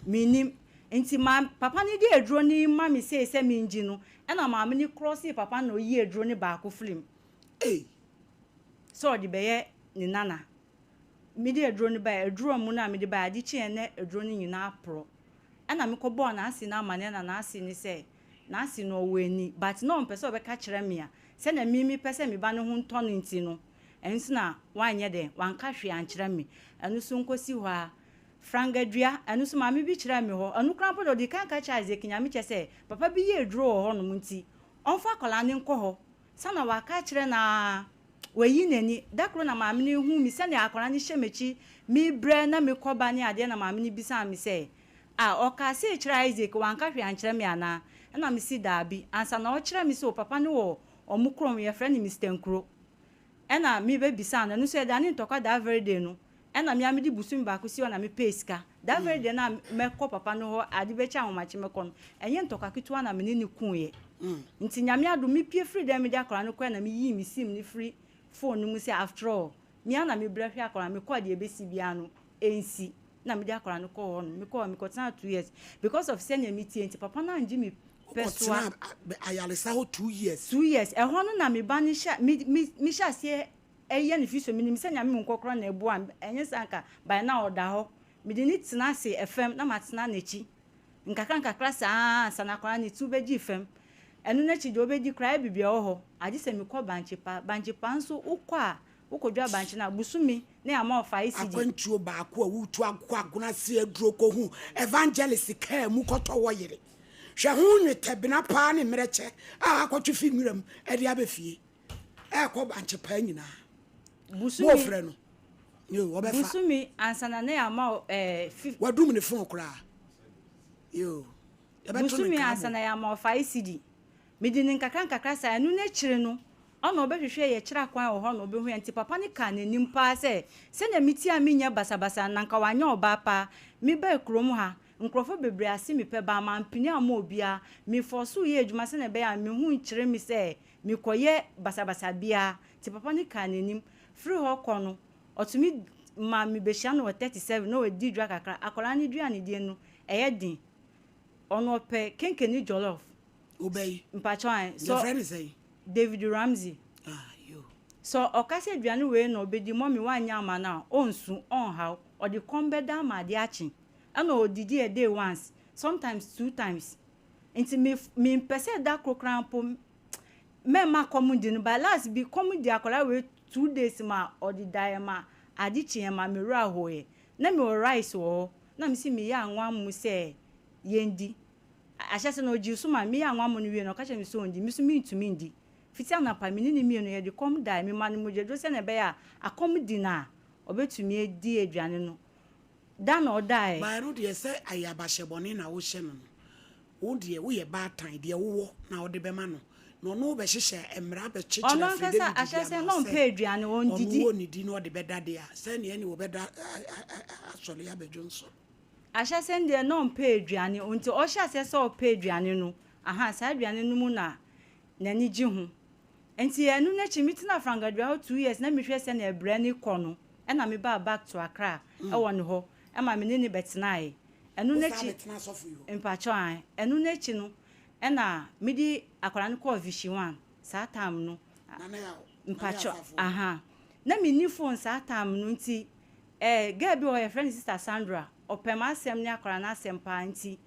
minim enti papa ni di edro ni mami se mi nji no e na mami ni cross papa no yi edro ni ba ko film so odi beye ni nana mi di edro ni ba edro mu na mi di ba adi chi ene edro ni nyina pro ana mi ko bo na asi na amane na asi ni se na asi no Oheneni but no mpese obeka kire me a se na mimi pese me ba ne ho nto no nti no enso na wanye de wanka hwe ankire me enu so nkosi ho a frangadua enu so maame bi kire me ho enu kran podo di kan ka cha Isaac nyame che papa bi ye dro ho no nti onfa kola ne nko ho sana waka kire na wayi nani dakro na maame ne hu mi se na akola ne hyemechi mi bre na me koba ne ade na maame ne bisa mi se oka se kire Isaac wanka hwe ankire me ana na me si daabi ansa na o kire mi se o papa ne wo omukrom ye friend Mr. Nkro ena mi be bisa na no so da ne ntokwa da very day no ena mi amedi busumi ba ko si na me peska da very day na me ko papa no ho ade be cha homache me ko no enye ntokwa kitua na me ne kunye nti nyame ado mi pie free dem de akora no ko na me yi mi sim ni free phone no mu say after all mi ana me bra hwe akora me ko de be si bia no ensi na me de akora no ko ho no me ko tana 2 years because of senior meeting nti papa na nji mi peswa ayalesa ho 2 years 2 years e ho no na me ba ni sha mi sha se eye ne fiso mi senya me nkokoro na ebu am enye sanka by na oda ho mi de ni tina se fm na matena na chi nkaka klasa sana kwara ni tu beji fm enu na chi de obedi kra bibia ho age se mi ko banchipa nso ukwa ukodwa banchi na busumi na ama ofa isidi akwantuo ba ko awutu aguna se aduro ko hu evangelist ka mu koto wo yire hwe hu ne tebina pa ne mreche akwotu fi nwiram ede abefie ko banchipa nyina busumi ofre no yo obefa busumi ansana na ama wadum ne fon kra yo busumi ansana ya ama ofa isidi midini nkaka sa enu na chire no ono obehwehwe ye kira kwan ho no obehu enti papa ne ka na nimpa se na miti a minya basabasa na nka wanya oba pa mi ba krom ha nkrofo bebre ase mi pe ba ma mpini ama obia mi forso ye adwuma se na be ya mi hu kire mi se mi koye basabasa bia ti papa ne ka na nim free ho kono otumi ma mi be hia no 37 no we di dwa kakra akola ne dua ne die no eye din ono pe kenkeni jollof obey mpachwan so your friend is say David Ramsey you so okase duane we no obedi mommy wanya ama na onsu on how or the kombeda ma de achi ana odidi a day once sometimes 2 times inti me pese da krokrampo me ma komudi no ba last bi komudi akola we 2 days ma odi die ma adichi ma me ra hoye na me rice wo na me si me ya anwa mu se yendi ahyase no ji so ma me ya anwa mu no we no ka che me so ndi me so me ntumi ndi fiti na pa me ni me no ye de kom die me ma no mu je do se na be ya akomudi na obetumi edi aduane no da na odai ba ro de se ayaba sheboni na wo hye no wo de wo ye ba tan de wo na wo de be ma no no be hye emra be chichira ono kasa ahyase no mpa aduane on didi wo ni di no de be da de a se ne ni wo be da asole ya be jonso ahyase ndie no mpa aduane onti o hyase se o pa aduane no aha sa aduane no mu na nani ji hu enti enu na chimiti na frangadua 2 years na mehwe se na ebra ni kɔ no na me ba back to Accra e wɔ ho e ma me ni betenae enu na chi mpachwan enu na chi no na me di akwara no kɔ Vision 1 sa time no mpacho aha na me ni phone sa time no nti girl bi o your friend sister Sandra opema asem ni akwara na asem pa nti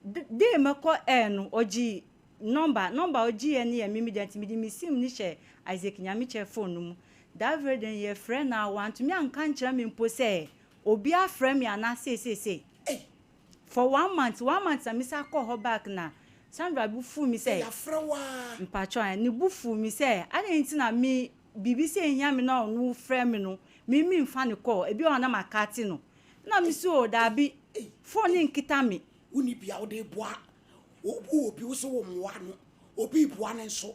de meko no oji number oji ene ya mimi denti mi di misim ni she Isaac nyame che phone mu that very day your friend na want me anka nkyira me mpo se obi a friend me ana say for 1 month am say call her back na Sandra bufu mi say ya frewa mpacho an ni bufu mi say ade nti na mi bibi say hia me na onu friend me no mi mfa ne call ebi ona makati no na mi so da bi phone nkita me uni bia wo de boa obi wo so wo mwa no obi boa ne nso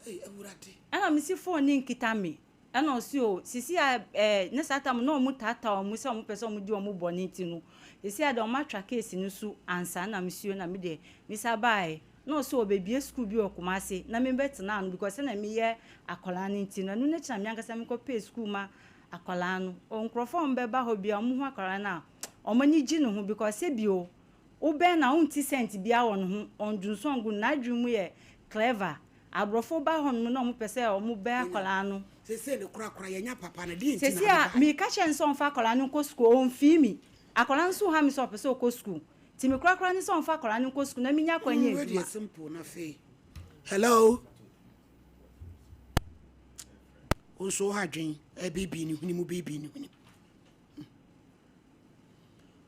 ewurade ana mi si phone nkita me ana osi o sisi a ne satam no mu tata o mu se o mu pese o mu di o mu boni ti no sisi a de o ma tra case ni su ansa na mi si o na mi de mi sa bai no so obebie school bi o Kumase na me betena no because na mi ye akola ni ti no no ne kira mi ankasa mi ko pay school ma akola no o nkrofo mbe ba ho bia o mu hu akola na o mani gi no hu because se bi o be na unti cent bia wo no hu ondunso na adwumu ye clever abrofo ba ho no mo pese o mu be akola no sese ne kura ye nya papa na di nti sese a mi ka che nso mfa akola no ko school o mfi mi akola nso ha mi so pese o ko school ti me krakra ni so mfa akora ni ko school na minya kwanye very simple na fe. Hello. Also hadwen e baby ni huni mu baby ni huni.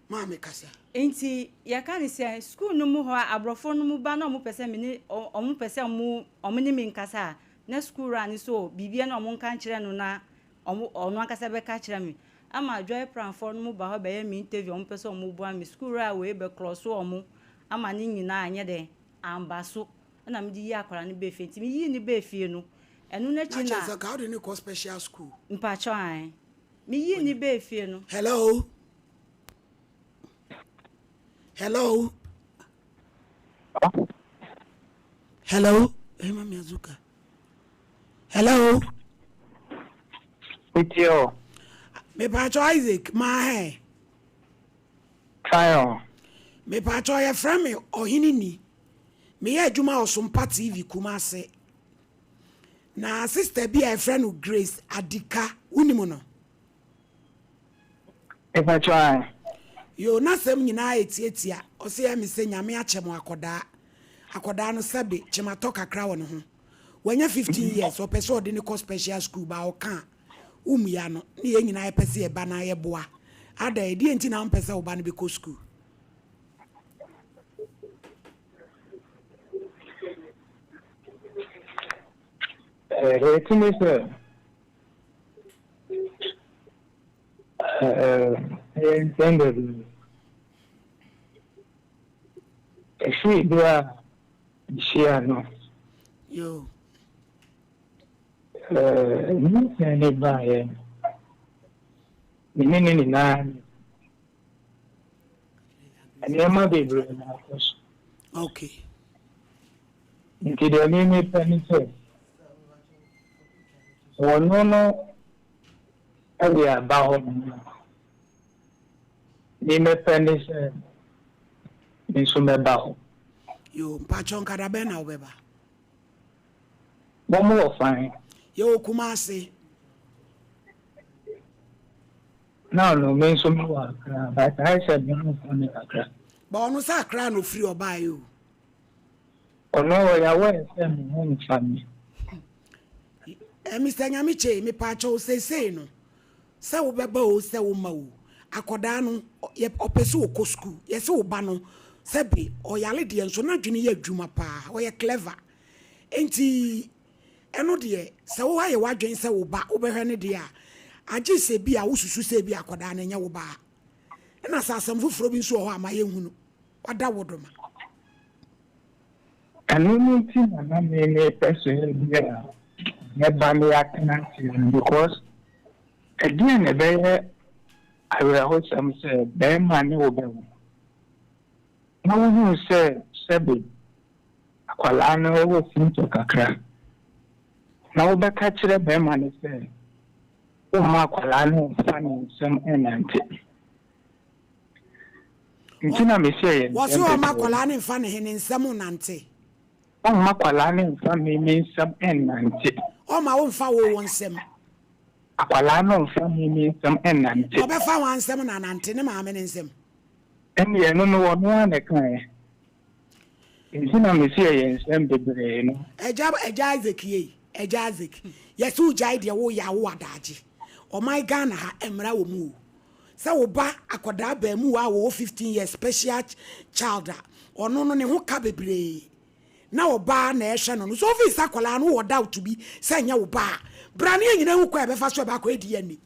Mama kasa. Enti ya kan se school no mu ho abrofo no mu ba na omu pese me ni omu pese omu ni me nkasa na school ran so bibia na omu nkan kire no na omu onu akasa be ka kire me ama joy plan for no mu ba ho be ya me interview omu pese omu bua me school ra we be cross omu ama ni nyina anye de ambaso na me di yi akwara ni be fenti me yi ni be fie no enu na chi na ka how dey call special school mpa cho an me yi ni be fie no. Hello. Hello. Hello. Hey, Mami Azuka. Hello. With you. Me pacho Isaac, my hair. Kyle. Me pacho ya friend me Oheneni. Me ya Juma or Sompa TV Kumase. Na sister be a friend of Grace Adika Unimono. If I try. Yo na sem nyina etietia o se ya me se nyame achemo akoda no sabe chemato kakra wo no ho wanya 15 years o pese o de ne special school ba o kan umya no ne ye nyina pese e ba na ye boa ada e die nti na pese o ba no be ko school It is intended. She do no. Yo. You can buy meaning in nine. And there might be Okay. Into the limit penny. Oh, no. We are bound. Limit penny. Insumeba. Yo, Pachon Karabena Weba. One more fine. Yo, Kumasi. No, means some more. But I said, no, funny. But on was a crown of free or buy you. Oh, no, I was home family. Mr. Yamiche, me Pacho say no. So Babo, so Mo. Akodano, ye opesu ko school. Yes, o bano. Sebi oyale de nso na dwene ye adwuma pa oye clever enti eno de se wo aye wadwen se wo ba wo behwe ne de a age se bi a wosusu se bi akoda na nya wo ba na sasam fufuro bi nso ho ama ye hunu wada wodoma anu ti na me person ya ne ba me akana because again e be I will host some say be man wo be no who say Sebi akwala no wo finto kakra na wo be ka kire be man say o ma akwala no fani some enante ntina me say wo so ma akwala no fani he ne nsam nante o ma akwala no fani me some enante o ma wo mfa wo nsam akwala no fani me some enante o be fa wan nsam na nante ne ma me ne nsam and yeah, no one a kind. It's not me see a bebre, no. A Isaac ye, a Isaac. Yes, who jide ya wo ya wo adaji. O my Ghana ha emra wo mu. So ba akoda ba mu wa wo 15 years special child. O no ne ho ka bebre. Na o ba na ehwe no. So visa akola no wo doubt to be say nya wo ba. Bra ne nyina hu kwa be fa so ba ko edi ani.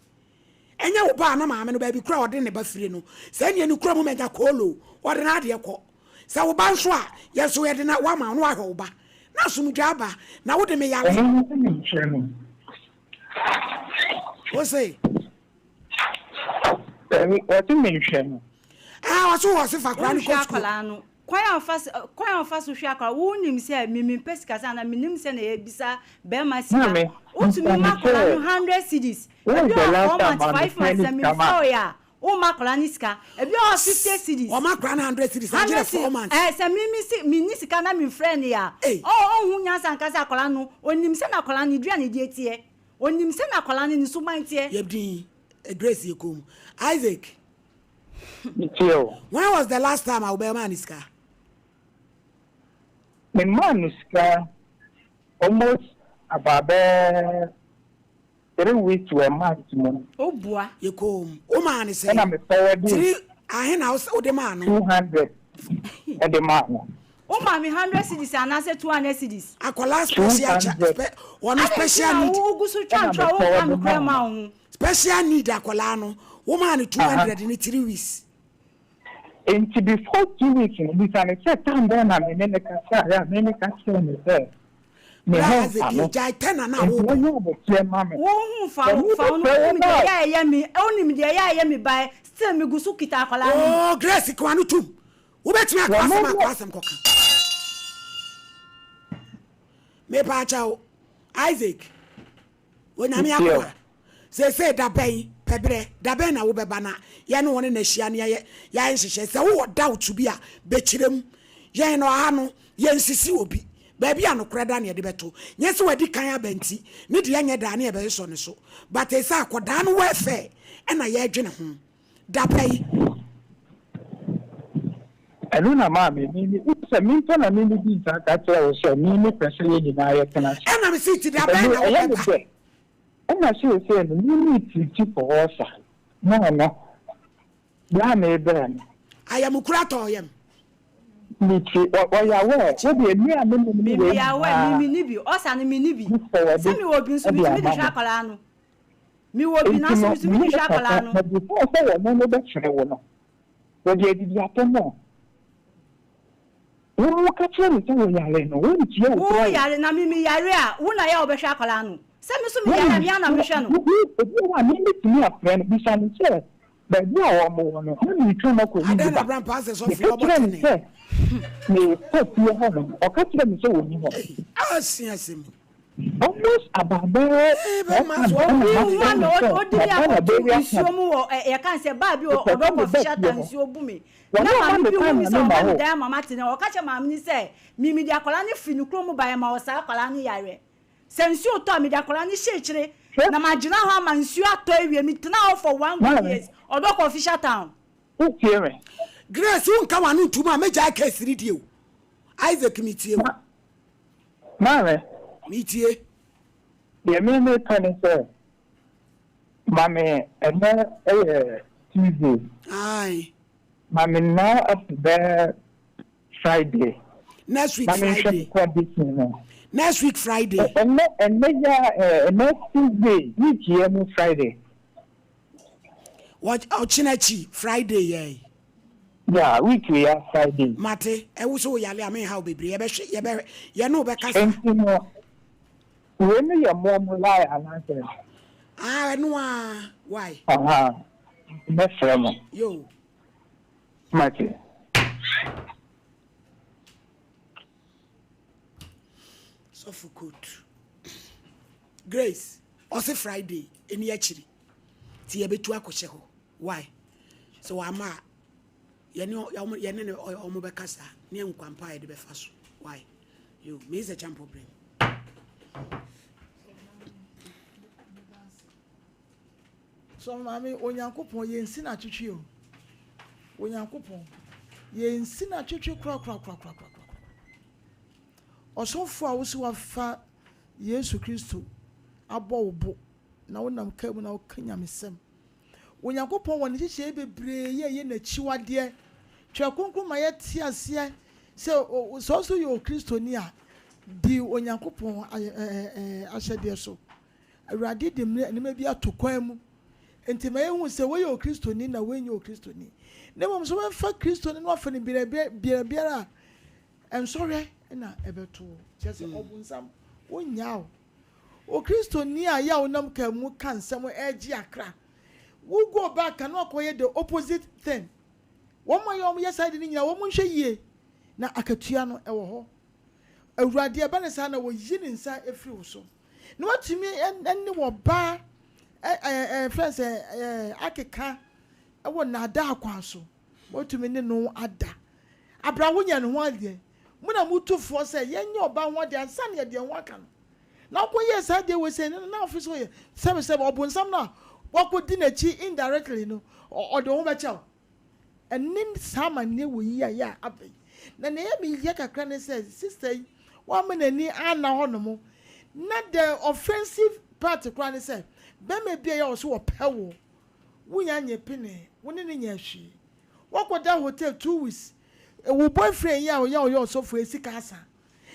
Enya wo ba na maame no ba bi kura ode ne ba fire no se ne kura mo mega kolo ode na ade ko se wo ba nso a yeso ye de na wa ma no ahwe wo ba na sumdwa ba na wo de me yale wo say what you mention ah wo so fa kura ni ko Kwan fa so hwe akwa wo nim se mimi pesika sa na minim se na ye bisa be ma sika utumi makola 100 cedis ebi o 5 months mi so ya o makola ni sika ebi o 50 cedis o makola 100 cedis ajire 4 months se mimi sika na mi friend ya o hu nya san kasa akola no onim se na akola ni dua ni die tie onim se na akola ni so man tie yebdin Grace yekom Isaac When was the last time I be man iska? My man iska almost about 3 weeks to a month. Oh boy, you come. Oh man is saying. And I'm a forward. I hear now the man 200 at the man. Oh, mommy, 100 cities and I said 200 cities. Akola special need. Special need akola no. Woman 200 in 3 weeks. And before 2 weeks, we can set time then and then the castle, many castles there. Me has a jai 10 and now. Oh, found me, only me, the by still me gusukita akola. Oh, Grace, Kwanu too. Who bet me across some cock? Me pacha Isaac. When I'm here, say that bay, pebre, da bena ube bana, yano one in a shiania, yan she says, oh, doubt to be a betchim, yan or hano, yan sisi will be. Baby, I no credit near the beto. Yes, we did kaya benti, need younger than near very son so. But they say, Quadan welfare, and I yagin home. Da bay. I don't know, mammy. It's a minton and many beats that was a mini person in my class. And I'm sitting there. And I should say, you need to keep for us. No. I may burn. I am a crater. I am. Me, what you are, what be a mere minute. Me, I wear me, Nibi, us and me, Nibi. Send me what beans to me, Shakalano. Me, what be not to me, Shakalano. But before I know that what did you happen more? Oh, catch me, so we are in. Oh, yeah, and I mean, Yaria, when I have a Shakalano. Send me some Yana Mission. You are nearly to me a friend, beside the but you are more than you come up with. I don't have grandpas of your body. May put your home or catch them so. I see him. Almost about there. I can't say Baby or Shatan is your boomy. Now, Martin or catch a mammy say, Mimi de Acolani Finucromo by a mouse, Acolani Yare. Since you told me that Acolani Shechere, Namajina Haman, you are toy me now for 1 year or dog of Fisher Town. Okay, Grace won't come on to my major case with you. Isaac meet you. Mare, meet you. The minute penny, sir. Mammy, and then Tuesday. Aye. Mammy, now up there Friday. Next week, Friday. Next week, Friday. And next Tuesday, week here, Friday. What? Oh, Chinachi, Friday, yeah. Yeah, week we are Friday. Mate, I was so yali. I mean, how be brave? You know, because when your mom lie and answer. I know why. That's right. Yo, Mate. So for good. Grace, also Friday, in Yachiri. Tia be to Akosheho. Why? So I'm Omobekasa, near Quampa de Befaso. Why? You miss a jump brain. So, mammy, when you coupon, ye sin at you. When you coupon, ye sin at you, crack. Or so far, also have fat, yes, Christo, a bow, now when I'm coming out, Kenya, Sam. When you coupon, when you say, be brave, ye in a chiwa dear, Chakunku, my tears here, so also your Christo near, dear when you coupon, I said, dear so. I did them, and maybe a to quem. And Timayo will say, well, you're Christo, Nina, when you're Christo. Never was so far Christo and often be a beer. I'm sorry, and I ever told just open some 1 year. O Christo near yaw numka mu can somewhere edge yakra. We'll go back and not quiet the opposite thing. 1 my yes, I didn't know 1 ye. Now Akatiano ewo. A radia banasana was yin inside a few so. No to me and no bar. Friends, Akeka, I want Nada Quaso. What to me no ada. Abrawunian 1 day. When I moved to force, say, Yen your bound 1 day and Sunday at the Wakan. Now, yes, I did was saying, now, office way, 7 upon some now. What would dinner chi indirectly, no, or the home child. and nin sama near we ya abbey. Then they be yakakran says, sister, 1 minute ni Anna Honomo. Not the offensive part of Granny said, Bemme be also a pewo. We are your penny, one in your she. Walk with that hotel 2 weeks. A boyfriend, ya so for a sick asa.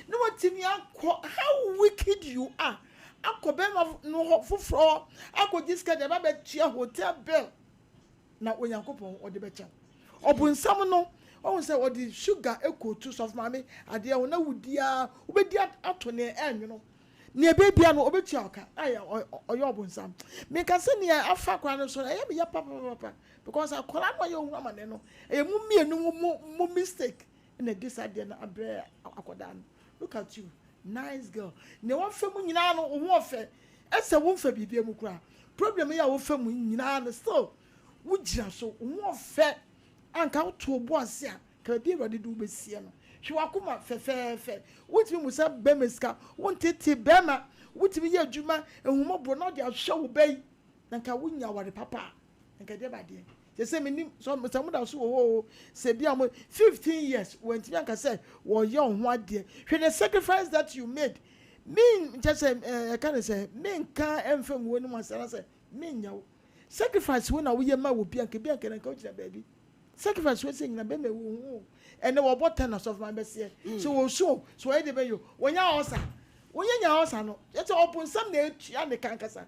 No one to me, how wicked you are. I could bear no for floor. I could discard the baby chair hotel bell. Not when you go or the better. Or when someone no, oh, say, or the sugar echo to soft mammy, I dear, no, dear, we dear out to near end, you know. Near baby, I know, or your boon some. Make us send near a far crown, so I am your papa, because I call out my young woman, you know, a mummy, no more mistake in a disadvantage. I bear Aquadan. Look at you, nice girl. No one family, no warfare. As a woman for baby, Mukra. Problem here, our family, you still. Would you so warfare? And count to a boss, yeah, can be ready to do with Siena. She walk up fair. What you must have Bemeska, wanted to Bema, what to be your Juma, and whom Bonodia show bay, and can win your papa, and can never dear. The same someone else who said, 15 years when Tianka said, well, young, what dear, when the sacrifice that you made, mean just I can't say, mean can't enfam when one said, mean yo. Sacrifice when we are will be a Quebec and coach the baby. Sacrifice was saying, baby, and there were what tenors of my best year. So I debate you. When you're also, when you're also, it's open Sunday, and the cancasa.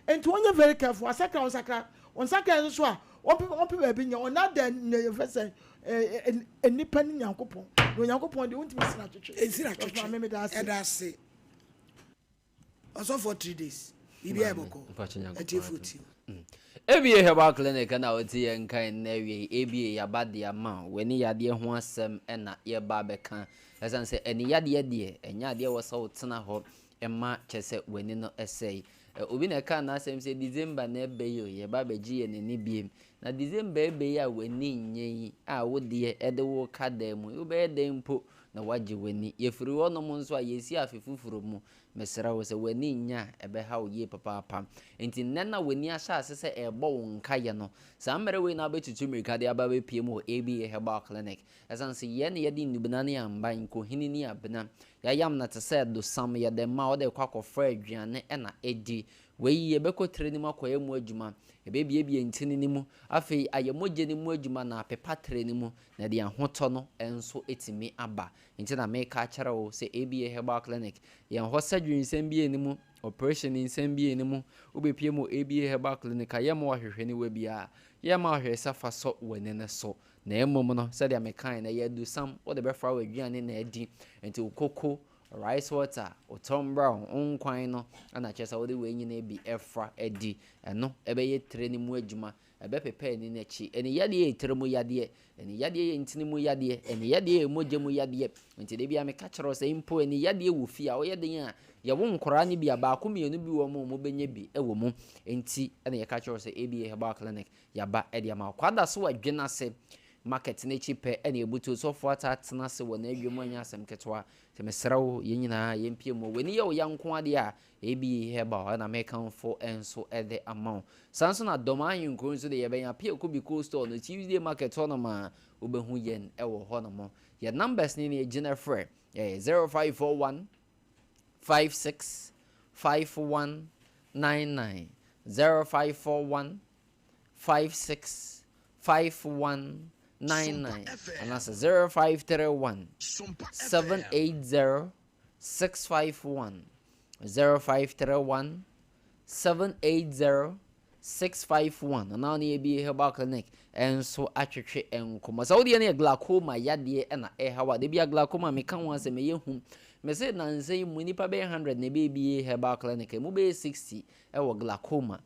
And to one you're very careful, a sacra on sacra, on sacra, one people being or not then the a nipping young couple. When young couple, you won't be snatched. It's not and I say, also for 3 days, you be able to foot. Ebi heba clinic na oti enkan na wi ebi yabade ama weni yade ho asem na ye ba beka esan se eni yade de enya de wo so tena ho ema chese weni no esei obi na kan na asem se December na ebe yo ye ba beji ye ni biem na December ebe ya weni nyen a wo de ede wo kada mu wo be de mpo na waje weni ye firi wo no mo nso a yesi afefufuro mu mesra wo se weni nya ebe ha wo ye papa enti nena weni asha se ebo wo nkaye no sa mere we na betutu mirika de aba be piem ho ABA Herbal Clinic esan se ye ne ye di nubana ne amban ko hini ni abena ya yam na te se do sam ye de ma wo de kwakọ fra aduane na edi we ye beko treni makoye mu adwuma ebe bie ntini ni mu afei ayemogye ni mu adwuma na pepa treni mu na de ahoto no enso etimi aba enti na me ka kyerɛ wo se ABA Herbal Clinic ye ho surgery nsɛm bie ni mu operation nsɛm bie ni mu obepie mu ABA Herbal Clinic ayemo ahwehwɛ ni wa bia ye ma ahwɛ safa so wene ne so na emom no sɛ de me kan na ye do sam wo de be fra wa aduane na adi enti ukoko rice water or Tom Brown on kwan no ana chesa wo de we nyina bi efra edi eno ebe ye treni mu adwuma ebe pepe ni nachi eni yade ye tremu yade eni yade ye ntini mu yade eni yade ye moje mu yade nti de bia me ka kyerɛ sɛ impo eni yade wo fi a wo yade ya ye wo nkora ni bia ba ko mienu bi wo mo benya bi ewo mu nti ena ye ka kyerɛ sɛ ABA Herbal Clinic yaba edi ama kwada so adwena se market na chipe ene ebutu so for atena se wo na adwemu anya asem ketwa te mesrawo yenyina yempie mo weni ye wo yanko ade a ABA Herbal na mekan for enso ede amount sanso na domain nko nso de ye benya pie ko bi coast store no Tuesday market ho ma obehu yen ewo ho no mo ye numbers ni gina free 0541 56 5199 0541 56 5199 and that's 0531 780 651 0531 780 651 and now the ABA Herbal Clinic and so atwetwe enkomo Saudi na glaucoma yade na hawa de bia glaucoma me kan wan se me yehu me say na nse mu nipa be 100 na ABA Herbal Clinic mu be 60 wo glaucoma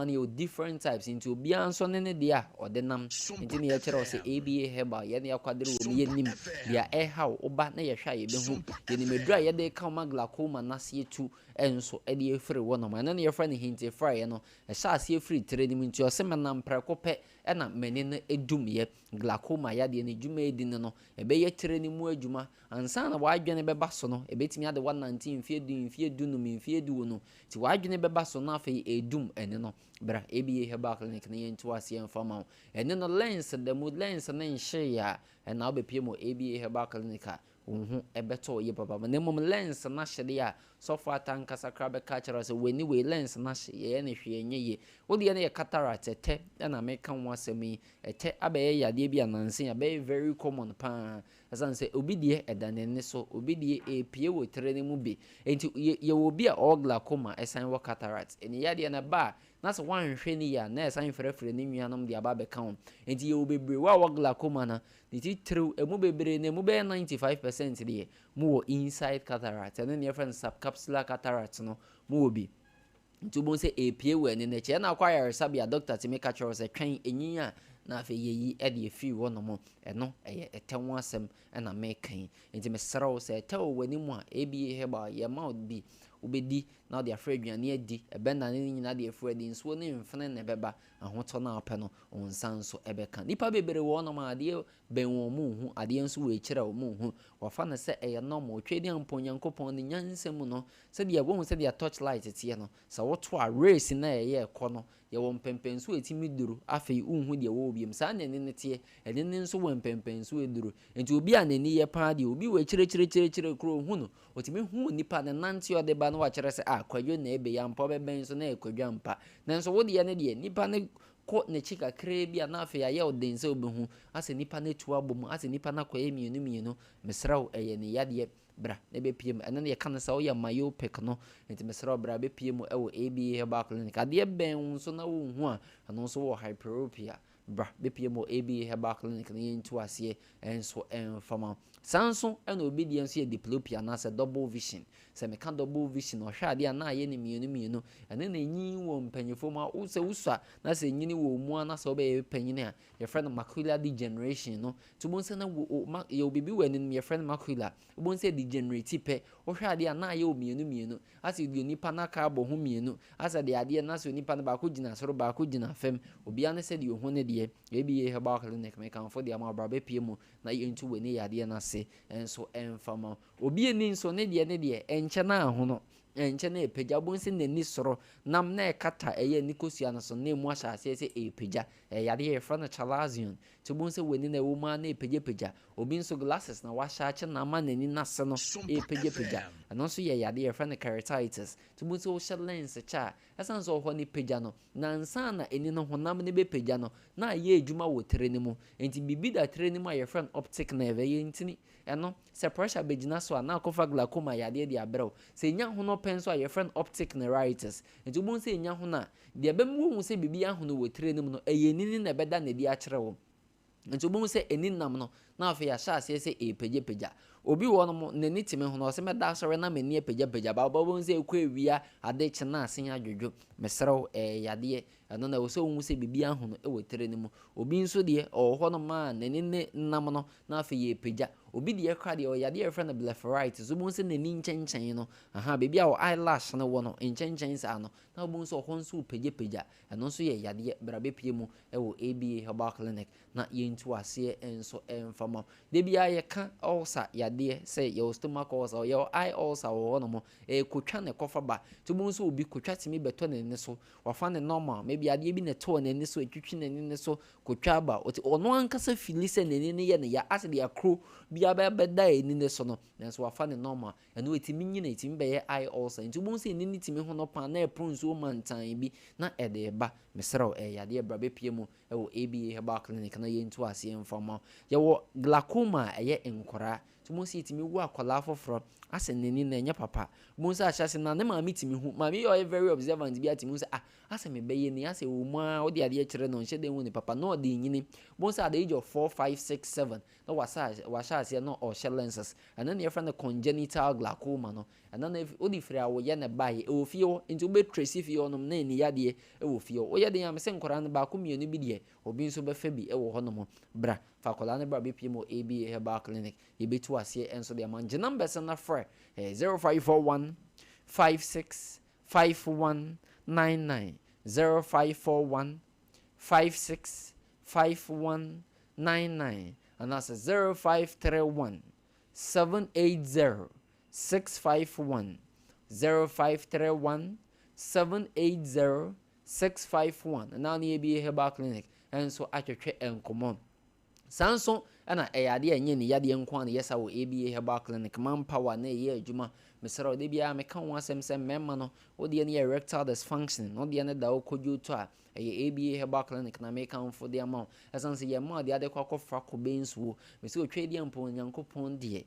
ni o different types into obi anso ne dia odenam nti ne ye kire o se ABA Herbal ye ne yakwadere wo ye nim dia haw oba na ye hwa ye be hu ye ni medura ye de ka ma glaucoma na se etu enso e de efiri wo no ma na ne ye fra ne hinti fra ye no e sha se efiri tire nim nti o se menam preko pe e na meni na edum ye glaucoma ya de ne dwuma edi ne no e be ye tire ni mu adwuma ansa na wa adwene be ba so no e betimi ade 119 mfie du mfie du no mfie du no ti wa adwene be ba so na afei edum ene no bra ABA Herbal Clinic na yentu ase enfama ene no lens the mood lens na nhye ya na obepie mo ABA Herbal Clinic unhu ebeto ye papa na mom lens na hyede ya so far tanka sakra be catcher as weni we lens na hye ne hwe enye ye wodi ye na cataract ete na meka ho asemi ete abaye yade bi ananse ya be very common pa asan se obi de edanene so obi de epie wo trene mu bi enti ye obi a glaucoma esan wo cataract eni yade na ba na so wan hwe ni ya na esan frefre ni nuanom de aba be kan enti ye obebre wa glaucoma na niti true emu bebre na emu be 95% de mu wo inside cataract and then your friend subcapsular cataract no mu obi nti bo se epie we ne ne che na kwire sabia doctor ti make sure say twen enyin a na afa yeyi e de fi wo no mo eno eye etenwo asem na mekan nti me srawo se etewo wani mu a ebi heba ye mouth bi ubedi na de afra aduane adi ebe na ne nyina de afra adi nso ne mfene ne beba ahoto na apɛ no onsan so ebeka nipa bebere wo no ma de ben wo mu hu ade nso we kire wo mu hu wafa na se eye normal twedi amponyankopɔn ne nyansem no se de wo hu se de torchlight tie no se wo to a race na eye ekɔ no ye wo mpempenso etimi duru afei unhu de wo obiem sa na ne tie ene ne nso wo mpempenso eduru enti obi a nani ye pa de obi we kire kro hu no otimi hu nipa ne nante ode ba no wa kire se akwadwo na ebe ya mpa beben so na ekwadwa mpa nanso wo de ye ne de nipa ne ko ne chika kre bia na afei aye odense obehu ase nipa ne tu abom ase nipa na kwaye mienu mesraw eye ne yade bra na be piem ene ne kan sa wo ya myopic no enti mesraw bra be piem ewo ABA Herbal Clinic ade ben so na wo hu a ano so wo hyperopia bra be piem ABA Herbal Clinic na yentu ase enso enfama sanso ena obedience ye diplopia na se double vision se me kan double vision o hwa ade na ye ne mienu ene na nyin wo mpanyefo ma wo se wusua na se nyini wo mu na se obe panyine a your friend macular degeneration no to bon se na wo ye obibi wani your friend macular bon se degenerate pe o hwa ade na ye o mienu ase di nipa na ka abo ho mienu ase de ade na se nipa na ba ko gina soro ba ko gina fem obi an se de ho ne de ye Herbal Clinic me kan fo de ama bra be pie mu na yentu wani ade na se enso enfama obi eni nso ne de enche na ho no enche na epeja bonsi nani soro nam na ekata eye nikosua na so na emu ahya ase ese epeja yade ye fra na chalazion to bonsi wani na wo ma na epeja obi nso glasses na wahya ache na ma nani na se no epeja ano so ye yade ye fra na keratitis to bonsi wo hye lens cha esan so ho ni peja no na nsa na eni no honam ne be peja no na ye adwuma wo tere ne mu enti bibi da tere ne mu ye fra optic nerve ye ntini eno se pressure begina so na akofa glaucoma yade de abrɛw se nya ho no pen so a your friend optic neuritis enti bo se nya ho na de bemu hu se bibi ahono wo tire nim no eyenini na beda na di akyerɛ wo enti bo se eninam no na afa ya sha ase se epeja obi wo no mo nani time ho no se meda sɔre na mani epeja ba bo se ekɔ ewia ade kyena ase adwodwo mesrew yade ɛno na wo se hu se bibi ahono wo tire nim obi nso de ho no ma nani ne nam no na afa ya epeja obi de ekra de oyade your friend blepharitis so bon se nani nkyɛnkyɛn no aha bebi a eyelash no wo no nkyɛnkyɛn sa no na bon so ho nso peja ɛno nso yɛ yade bra be pie mu ɛwɔ ABA Herbal Clinic na yentu ase enso emfama de bia ye ka ulcer yade se your stomach ulcer your eye ulcer wo no mo kotwa ne kofa ba to bon so obi kotwa timi beto ne ne so wafa ne normal maybe ade bi ne to ne ne so etwitwi ne ne so kotwa ba ono ankasa fili se ne ne ye ne ya ase de akro bia ba da eni ne so no nanso wafa ne normal eno etimi nyina etimi be ye eye ulcer nti bon se ni timi ho no pa na eponso mantan bi na ede ba mesrew yade bra be pie mu ewo ABA Herbal Clinic na yentu ase enfama ye wo glaucoma eye enkora to mo se etimi wu akola foforo ase neni na enya papa mo se ahya se na ne ma mitimi hu ma me you very observant bi atimi se ase me be ye ni ase wo mu a odi ade kire no nhye de hu ni papa no de nyini mo se at the age of 4 5 6 7 no washa ase no or shell lenses and then your friend the congenital glaucoma no and then if odi free awo ye ne bae e ofie wo nti wo be trace fie onom na ni yade e ofie wo ye de yam se nkora no ba ko mienu bi de obi nso be fa bi e wo honom bra fa kola ne bra be pie mo ABA Herbal Clinic ye betu ase enso de man numbers na frɛ 0541 56 5199 0541 56 5199 and that's 0531 780 651 0531 780 651 na na ABA Herbal Clinic enso atwetwe enkomo sanso ana eyade enye ne yade enko na yesa wo ABA Herbal Clinic manpower na eye adwuma mesra de bia meka ho asem se memma no wo de ne erectile dysfunction no de ne da okodwo to a eye ABA Herbal Clinic na meka ho for the amount esanse ye ma de ade kwakofra ko bensuo mesi otwe de ampo nyankopon de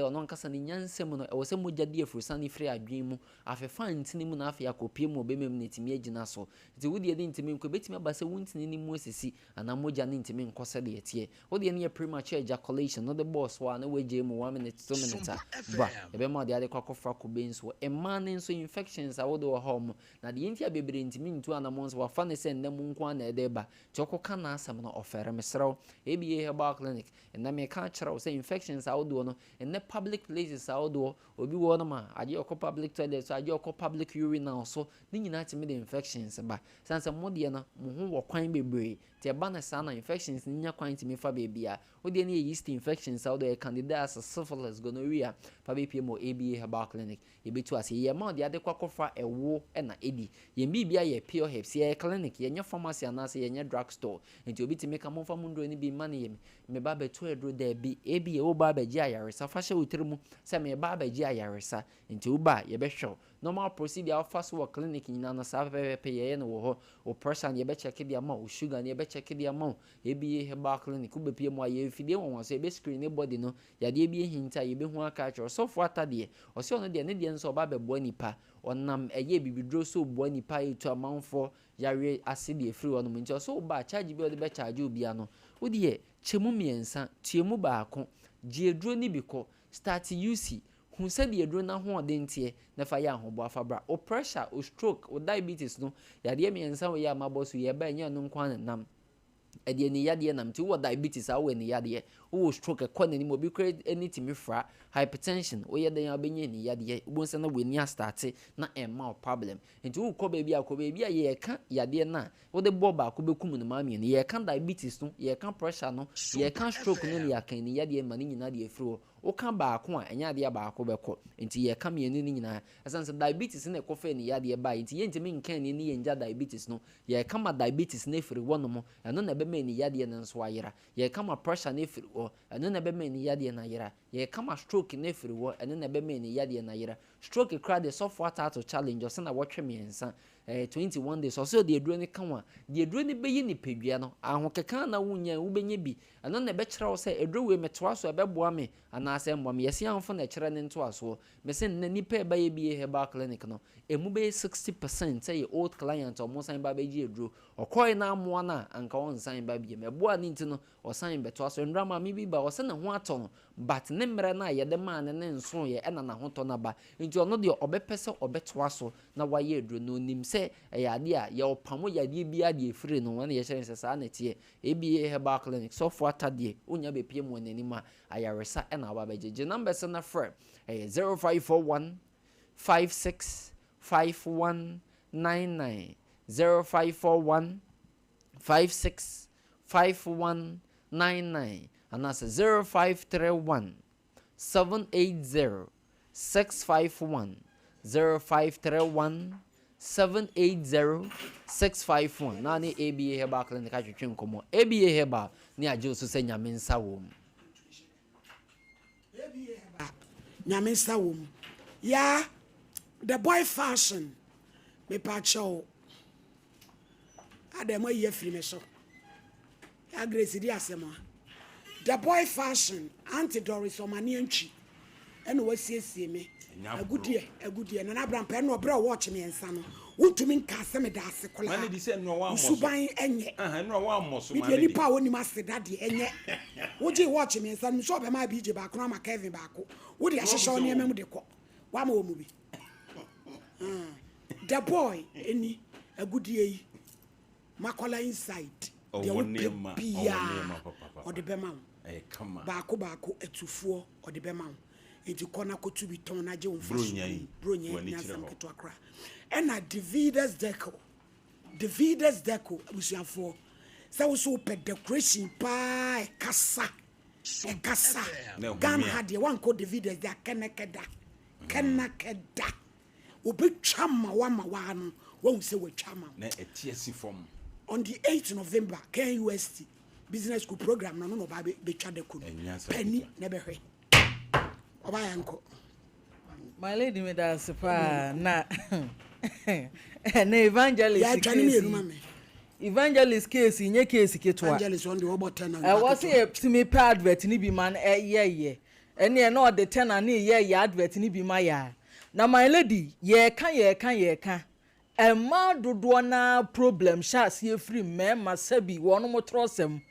ono nkasa ne nyansem no e wo se mogya de afrusa ne firi adwen mu afefa ntini mu na afa yakopie mu obemem ne timi agina so ti wo de ntimi nko betimi aba se wuntini ni mu asisi ana mogya ne ntimi nkose de etie wo de ne premature ejaculation no the boss wa na waje mu 1 minute 2 minutes ba ebe ma de ade kwakofra ko bensuo e ma ne nso infections a wo de wo home na de ntia bebre ntimi ntu ana mo nso wa fa ne se ndam nko na ede ba choko kana asam no ofere mesrew ABA Herbal Clinic na me ka kira say infections a wo de no in the public places a wo de obi wo no ma aje okọ public toilet so aje okọ public urinal so ni nyina timi de infections ba sanse mo de na mo ho wo kwan bebre te ba na sana infections ni nya kwan timi fa bebia wo de na yeast infections a wo de candidata syphilis gonorrhea fa be pie mo ABA Herbal Clinic ye betu ase ye ma de ade kwakofra ewo na edi ye bibia ye pure herbs ye clinic ye nya pharmacy anase ye nya drug store enti obi timi ka mo fa mundro ni bi mane ye me ba betu edro da bi ABA wo ba ba ji ayaresa fa hye otirmu se me ba ba ji ayaresa enti wo ba ye be hwe normal procedure of fast work clinic nyina na sa pepe ye no wo ho o pressure ye be check the amount o sugar ye be check the amount ABA Herbal Clinic wo be pie mo aye fidie won so ye be screen body no ya de bi hinta ye be hu aka cho so fo atade o se ono de ne de nso ba be bo nipa onam eye bibidro so bo nipa etu amanfo yare aside efiri wono nti so ba charge bi o de be charge obi ano wo de chemu miensa tiemu baako jiedro ni biko start UC hu se de edro na ho odentie na fa ya ahobo afabra o pressure o stroke o diabetes no ya de miensa wo ya maboso ye ba nya no nkwan nam ede ni yade nam ti wo diabetes a wo ni yade wo stroke ekọ ni mo bi kre anything fra hypertension wo yede ya benye ni yade wo nse na we ni start na emma problem enti wo kọ baby a ye ka yade na wo de bo ba ko bekum no ma mi ni ye ka diabetes no ye ka pressure no ye ka stroke no ni akan ni yade ma ni nyina de afiro o ka baako a enya de baako beko enti ye ka mienu ni nyina asanse diabetes na ekofa ni yade ba enti ye ntimi nkan ni ye nja diabetes no ye ka ma diabetes na afiri wono mo eno na be ma ni yade na nso ayira ye ka ma pressure na afiri wo eno na be ma ni yade na ayira ye ka ma stroke na afiri wo eno na be ma ni yade na ayira stroke cry the software tattoo challenge so na wotwe miensa 21 days so de eduro ni kanwa de eduro ni beyi ni pedua no ahokeka na wunya wo benye bi eno na be kira wo se eduro we metoa so be boa me ana ase mbom yesi anfo na kira ne ntoa so me se na nipa e ba ye bi Herbal Clinic no emu be 60% say old client o mo san ba beji eduro okoi na amoa na anka won san ba bi me boa ni nti no o san be toa so ndra ma mi bi ba o se na ho ato no but ne mre na ye de ma ne nso ye ena na ho to na ba nti ono de obepese obetoa so na wa ye eduro no nim se eyade a ye opamo yade bia de efire no wana ye hyere sesa na tie ABA Herbal Clinic so fo atade onya be pie mo nanima ayaresa na aba bejeje number se na frɛ 0541 565199 0541 565199 and that's 0531 780 651 0531 780-651 na ne ABA Herbal Clinic atwetwe nkomo ABA Herbal ne ajo so se nyame nsa wo nyame nsa wo ya the boy fashion me pacho ademo ye free me so ya grace di asema the boy fashion anti Doris omani antwi ene wasiesie me agudie na Abraham pe no bra watch me ensa no wontumi nka se me da ase kola mane di se no wa amoso suban enye no wa amoso mane di pa woni ma se dade enye woji watch me ensa no so be ma bije ba kono ma Kevin ba ko wodi ahehye oni emem de ko wa ma wo mu bi the boy eni agudie yi makola inside the onema o de be ma ba ko etufuo o de be ma enti kona kotu bi ton na je wonfa bronya nya sam keto akra ena Davides deco abusuafo se wo so pe decoration pa kasa gan hade wan ko Davides da kenakeda obetwa ma wa no won't say with chama na etiesi form on the 8th November KUST business school program no baby be chade kuno penny never he obayanko my lady me da sepa na na evangelist case nye case ketwa evangelist on the oboten na was say to me pay advert ni bi man ye ene na o de ten na ye advert ni bi ma ya na my lady ye kan Emma dodo na problem sha se free mema sabi wono motrosem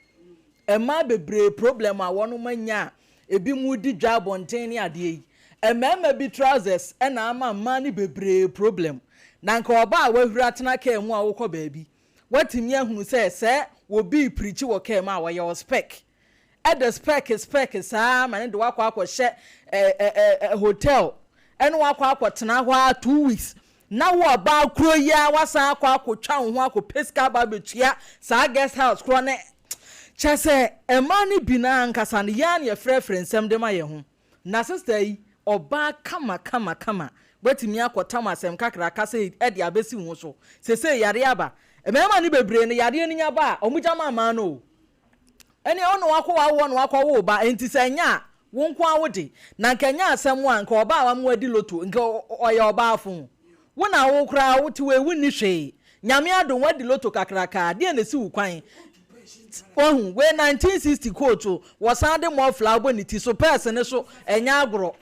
Emma bebre problem a wono manya ebi mu di dwa bonten ni ade yi emma bi trousers na ama mani bebre problem na nka oba a wahura tena ka mu a wokọ baabi watimi ahunu se wo bi preach wo ka ma wa your spec at the spec saa ma ne de wakọ akọ hye hotel ene wakọ akọ tena ho 2 weeks na wo ba kro ya wasan akọ ho akọ pesca ba betua saa guest house kro ne chese emani bi na nkasa ne ya ne frefre nsem de ma ye ho na sister yi oba kama watimi akọ asem kakra kasa e de abesi ho so sese yare aba emema ni bebre ne yare ni nya ba omuja mama no ene ono wakọ wo ba enti senya wo nko awode na nkanya asem a nka oba awa mu adi loto nka oya oba afun wo na wo kra wo ti we wuni hwe nyame adon wadi loto kakraka de na si wo kwan ohun we 1960 koto wasan de mo flower ni ti so person ne so enya agro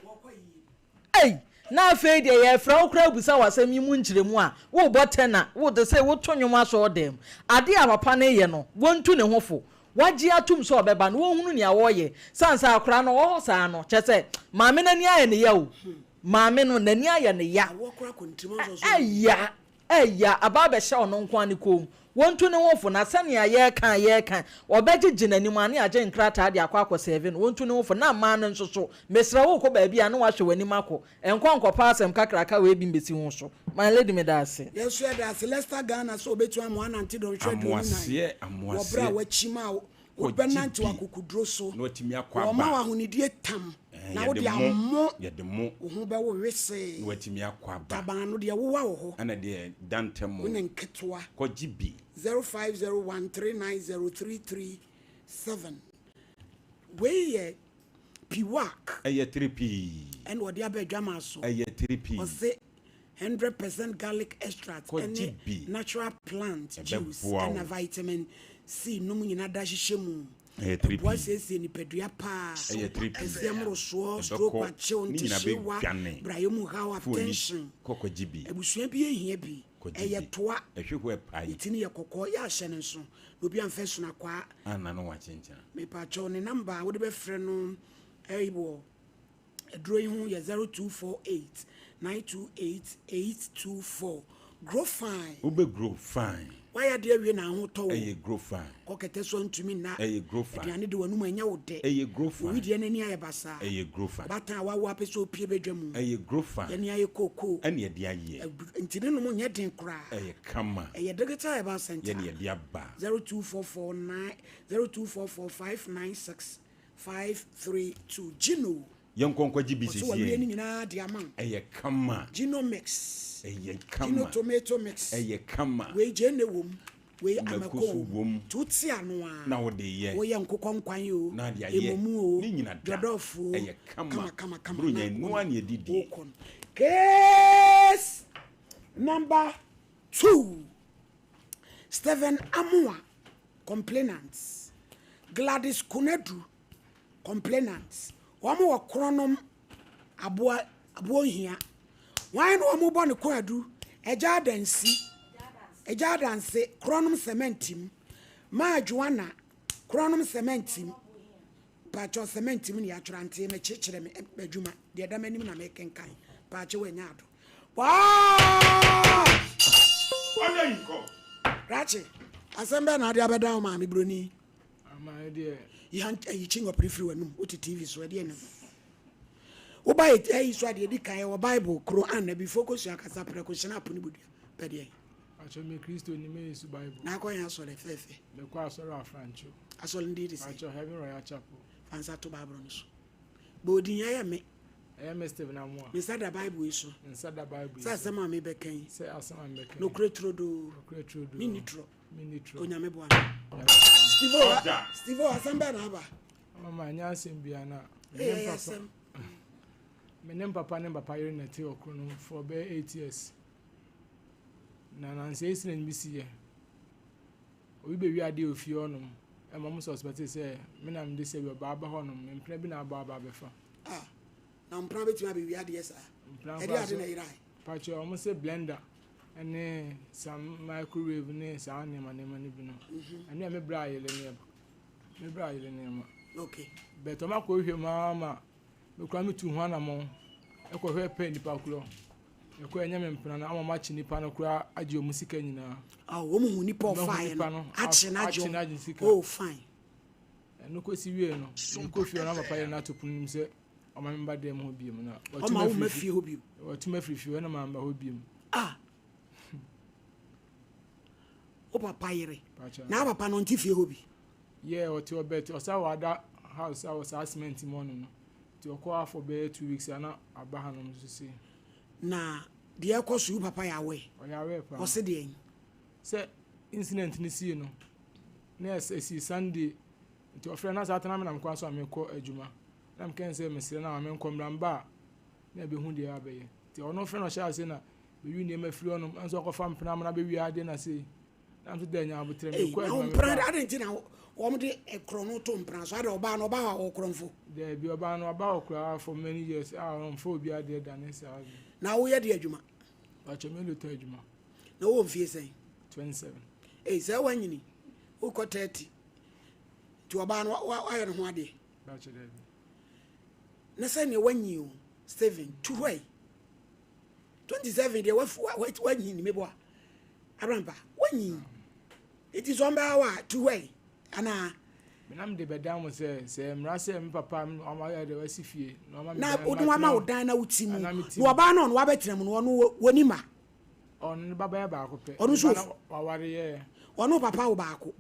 na afei de ye fra okra busa wasam yi mu nkiremu a wo botena wo de say wo tonwom aso dem ade a papa ne ye no wontu ne hofo waji atum so obeba no wohunu ne awo ye sansa akra no wo sa no chese maame nani aye ne ya o maame no nani aye ne ya wo kra kontima so eya aba be sha ono nkwan ne kom wontu ne hofo na sane aye kan obeje ginani mu ane age nkrata de akwa 7 wontu ne hofo na ma ne nsoso mesra wo ko ba bia ne wa hwe wani mako enkonkọ pasem kakraka we bi mbesi ho so my lady me da ase yes we da Celesta Ghana so obetu am ananti don hwe do ni wo bra wa chima wo benanti wa kokudro so no timi akwa ba wo ma wa honidie tam na wo de ammo ye de mo wo hu be wo wese no timi akwa ba taban no de wo wa wo ho ana de dantem wo nketwa ko gibi 0501390337 we piwak 3p and what the abedwama so 3p was say 100% garlic extract and natural plant juice and a vitamin C no nyina da hyehyemu 3p was say ni pedua pa 3p esiamro so stroke a chew ntishiwa brayemu how attention koko gibi ebusua bi ehia bi toa ehwehwe pai itini ye kokọ ya hye ne nso obi amfeso na kwa ana no wachencha me pa cho ne number wo de be frɛ no ebo edro yi hu ye 0248928824 grow fine ube grow fine why de awie na ho to grow fine kokete so ntumi na grow fine de ane de wanu anya wo de grow fine we de nani aye basa grow fine bata wa wa peso pie bedwam grow fine ye aye koko ane de aye ntine no mo nya den kra kama digital e ba center ye de aba 02449596 Gino yankonkwa GBCC so we ni nyina de ama kama Gino mix kama Gino tomato mix kama we je ne wom we amako wom tuti ano a na wo de ye wo ye nkokọ nkwan yo emomu o ni nyina dodofu kama brunya no an ye didi case number 2 Stephen Amua complainants Gladys Kunedu complainants womo wo kronom abo hia wan no womo bo ne kwadu eja danse kronom cementim ma Joanna kronom cementim pacho cementim ni atrante me chechire me adwuma de da manim na me kenkan pacho wanya ado Odenko Rachi asembe na ade abeda ma me broni ama de yi chingo prefer wanum oti TV so de ne wo ba yi so ade di kan wo Bible Quran na bi focus ya kasa precaution apuni budu pede acho me Kristo ni me Yesu Bible na ko yan so le fefe le kwa asoro afrancho asol ndi di say acho heaven royal chapel fansa to Bible no so bodin ya me Mr. Vinamwa. Mr. the Bible issue. Inside the Bible. Say some me bekan. Say some me bekan. No cretro do. Cretro do. Minitro. Onyame bwana. Steve asamba na aba. Mama nya asem bia na. Menem papa ne papa yere na te okunu for be 8 years. Na nanse esi na nbisi ye. Obi be wi ade ofi onum. E mama suspect say me na mde se ba ba honum. Mpre bi na ba be fa. Na mpra betuma be wi ade sa. Ede ade na irai. Pacho almost say blender. And some microwave ne sa ne ma ne bi no. And me bra yele ne. Me bra yele ne. Okay. But ma ko hwe mama. Me kwa me tu ho na mo. E ko hwe pe ni pa kuro. E ko enya me mpana na ama chi ni pa no kura age o musika nyina. Wo mu ni pa fine no. Achi na jo. Oh fine. No ko si wie no. Ko fi na papa ye na to pun se o ma memba dem ho biem na. O ma wo ma fi ho biem. O tu ma fi na ma mba ho biem. O papa yere. Na papa no nti fie ho bi. Yeah, o ti o bet o sa wada house I was cement morning no. Ti o ko for be 2 weeks ana aba ha no so see. Na de e ko so papa ya we. O ya we pa. O se de en. Se incident ni see no. Na see Sunday ti o frɛ na sa tana me na me kwa so amekɔ adwuma. Na me kan se me sire na me nkɔ mramba na be hu de abɛyɛ. Ti ono frɛ no sha se na be wi ne ma firi ono anso akɔ fam pena na be wi ade na se. I'm to denya abutre me ko adwuma. Mpra ade nti na wo de ekro no to mpra so ade oba no oba wa okronfo. There be oba no oba okra for many years. On fo bi ade dane sa. Na wo ye de adwuma. Acho me luto adwuma. Na wo mfie sen 27. Say wanyini. Wo ko 30. Ti oba no wa ye no ho ade. Acho there. Na say ne wanyi o Steven to way 27 de wanyi ni meboa abrampa wanyi it is on by hour to way ana menam de bedam say mra say me papa o ma ya de wasifie na odun ma odan na utimu no oba no wa betrem no no wonima on baba ya ba akopɛ onu so waware ye onu papa wo ba ako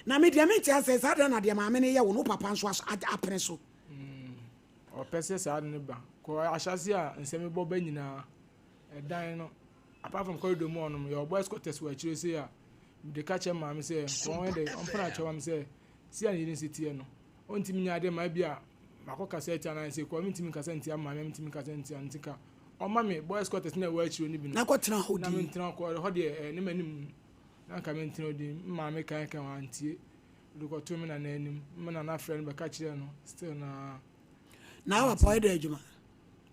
na me de me tia say sa de na de ma me ne ye wo no papa nso apre so o pese sa ne ba ko ahyase a nsɛm bɔ ba nyina ɛdan no apart from corridor mu onum your boys got test work you say the catch ma me say ko when dey on pra chawa me say see an university no on timi nya de ma bia makọ cassette na say ko mi timi cassette am ma me timi cassette antika o ma me boys got test na work you ni bi na ko tena hodi na me tena ko ho de ne manim na ka me tena odi ma me kan antie do ko to me na nanim me na friend be catch no still na wa boy de adwuma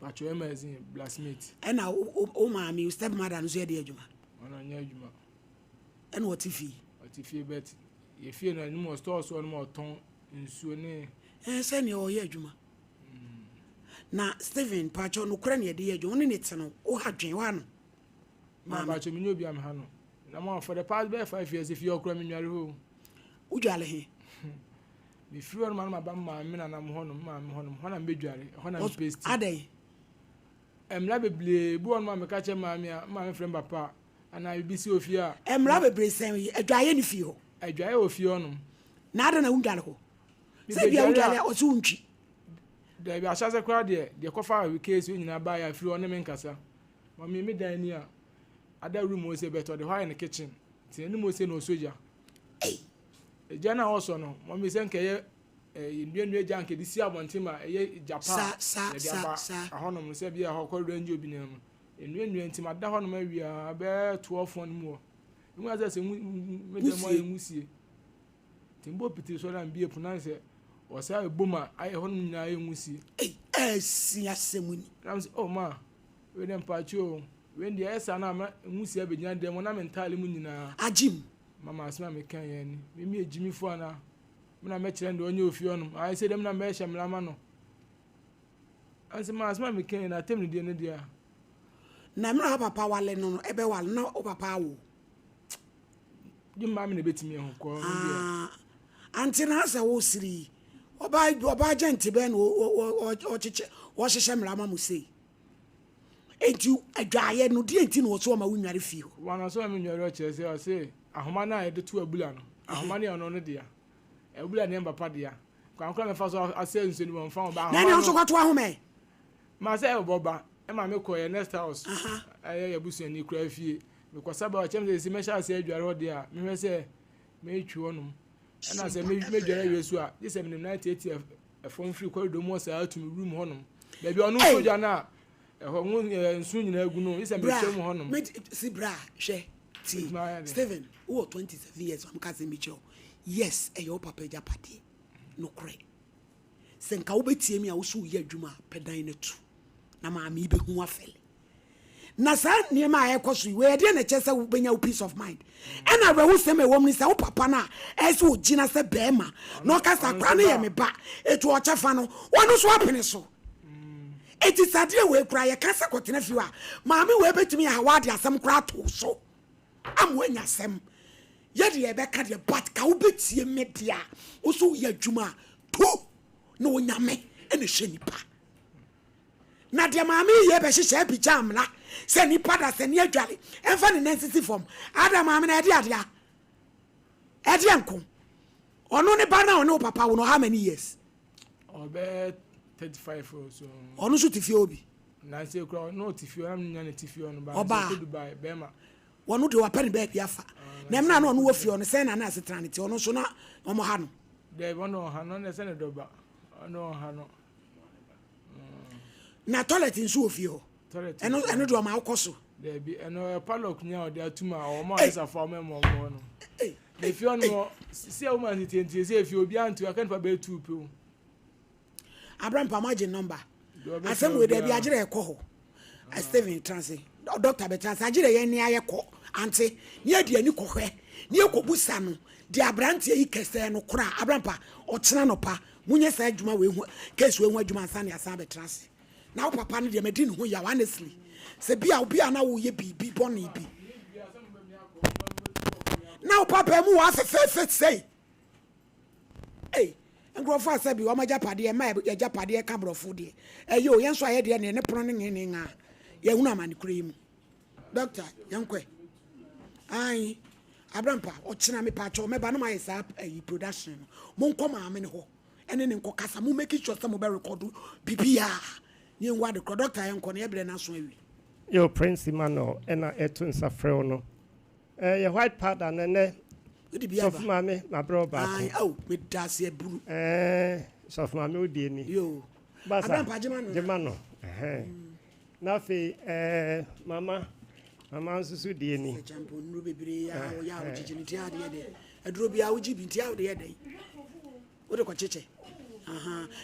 pacho amazing blacksmith ena o ma mi step mother no so de adwuma ona nya adwuma ena what fi bet ye fie na ni store so no mo ton nsuo ne se ne o ye adwuma na Steven pacho no kura ne de adwuma ne te no o hadwen wa no ma pacho mi nyobi am ha no na mo for the past 5 years if you kura mi nware ho o dwale he mi free on ma ba ma mi na na mo hono ma mo hono hona mbedware hona paste adai emla beble bu on ma me ka che ma me friend papa ana bi si ofia emla bebre sen adwaye ni fi ho adwaye ofia onum na ada na undale ho se bia undale o so untwi da bi asase kwa de ko fa we case we nyina ba ya free on me nkasa ma me dan ni a ada room o se beto de high in the kitchen ti ni mo se no soja jana also no mo mi se nkeye nduanu eja nke di si abontima eye Japan sa ahonom se bia ho kordo nje obi na mu nduanu ntima da honom awia be 12 on mu mu aza se me de mo emusie timbo piti so na mbie punanse o sa eboma aye honom nyina emusie si asemuni na se oh ma we dem pacho we ndi esa na ma emusie abegyina dem na mentale mu nyina ajim mama asma me kan yani me ejimi fo ana na me kire ndo onye ofi onum ai se dem na me hye mlama no asma asma me kan na tem ne die ne dia na mra papa wale no ebe wale na o papa wo di mama me ne betimi ho ko dia anti na asa wo siri oba gente be no o chiche wo hye mlama mu sei enti adwaye no die enti no so ma wo nware fi ho wana so me nware o chese o se ahoma na ede tu abula no ahoma ne ono no dia abula ne papa dia kwa me fa so ase nso ni won fa ba na ne so kwato ahome ma say boba e ma me ko ye next house aye yabusu ni kura fie because about chem say me sha say adware ode a me say me twi onum na say me dware yesu a this 98 from free corridor mo say to me room honum baby onu soja na ho nsu nyina agu no is me twem honum si bra hwe ti Steven who 27 years am ka say me cho yes e your papa japade no kre senka wo betie mi a wo so ye adwuma pedan na tu na ma mi be hu afele na sa niema a ekoso we de na chese wo benya peace of mind and awe wo sem e wo mni sa wo papa na e so gina se bema no ka sa kra na ye me ba etu o chefa no wonu so apene so eti sadie we kra ye ka se kotena fiwa ma mi we betumi ha wa de asem kra to so amwo nya asem ye de ye be ka de but ka wo betie media wo so ye adwuma to no nyame ene hwe nipa na de ma mi ye be hye bi jam na se nipa da se ne adwale enfa ne nensity form adam ma mi na ade anko ono ne ba na ono papa wo no how many years obe 35 or so ono so tifie obi na se kura no tifie am nya ne tifie ono ba so Dubai bema wono de wapani ba bia fa na em na no wo fie ono se na na asetra ne ti ono so na omo ha no de wono ha no ne se ne doba ono ha no na toilet nso ofie ho eno do ma akoso de bi eno padlock nya o de atuma o ma isa fa mo no de fie ono se o ma nti se fie obi antu akan fa be tu pe Abraham Pamagin number. Asem we dey bi agire ekọ ho. Steven Transi. Doctor be Transi agire ye ni ayekọ. Ante, ni ade ani kọ hwe. Ni ekobusa no. Di abrantie yi kese no kura. Abraham pa otena no pa. Munye sa adwuma we hu. Case we hu adwuma ansa ne asa be Transi. Na papa no de medi no ho ya honestly. Se bia obi ana wo ye bibi boni bi. Na papa mu wa fe say. Hey. Ngrofo asabi o majapade e ma ya japade ka brofo de eyo yenso aye de ne pono ne nga ye hunu amane kure mu doctor yankwe ai abrampa o kina me pa cho me ba no ma yesa production mo nko ma ame ne ho ene ne nko kasa mo make sure say mo be record bibia ni nwa de doctor yanko ne ebre na so awi yo prince Emmanuel ena etu nsafreo no ye white powder ne so for mama my brother ai oh me dase buru so for mama odi ni yo basa jemano na fe mama nsusu di ni champo nru bebere ya o jijiniti ade de aduro bia wo jibinti ade de wo de ko cheche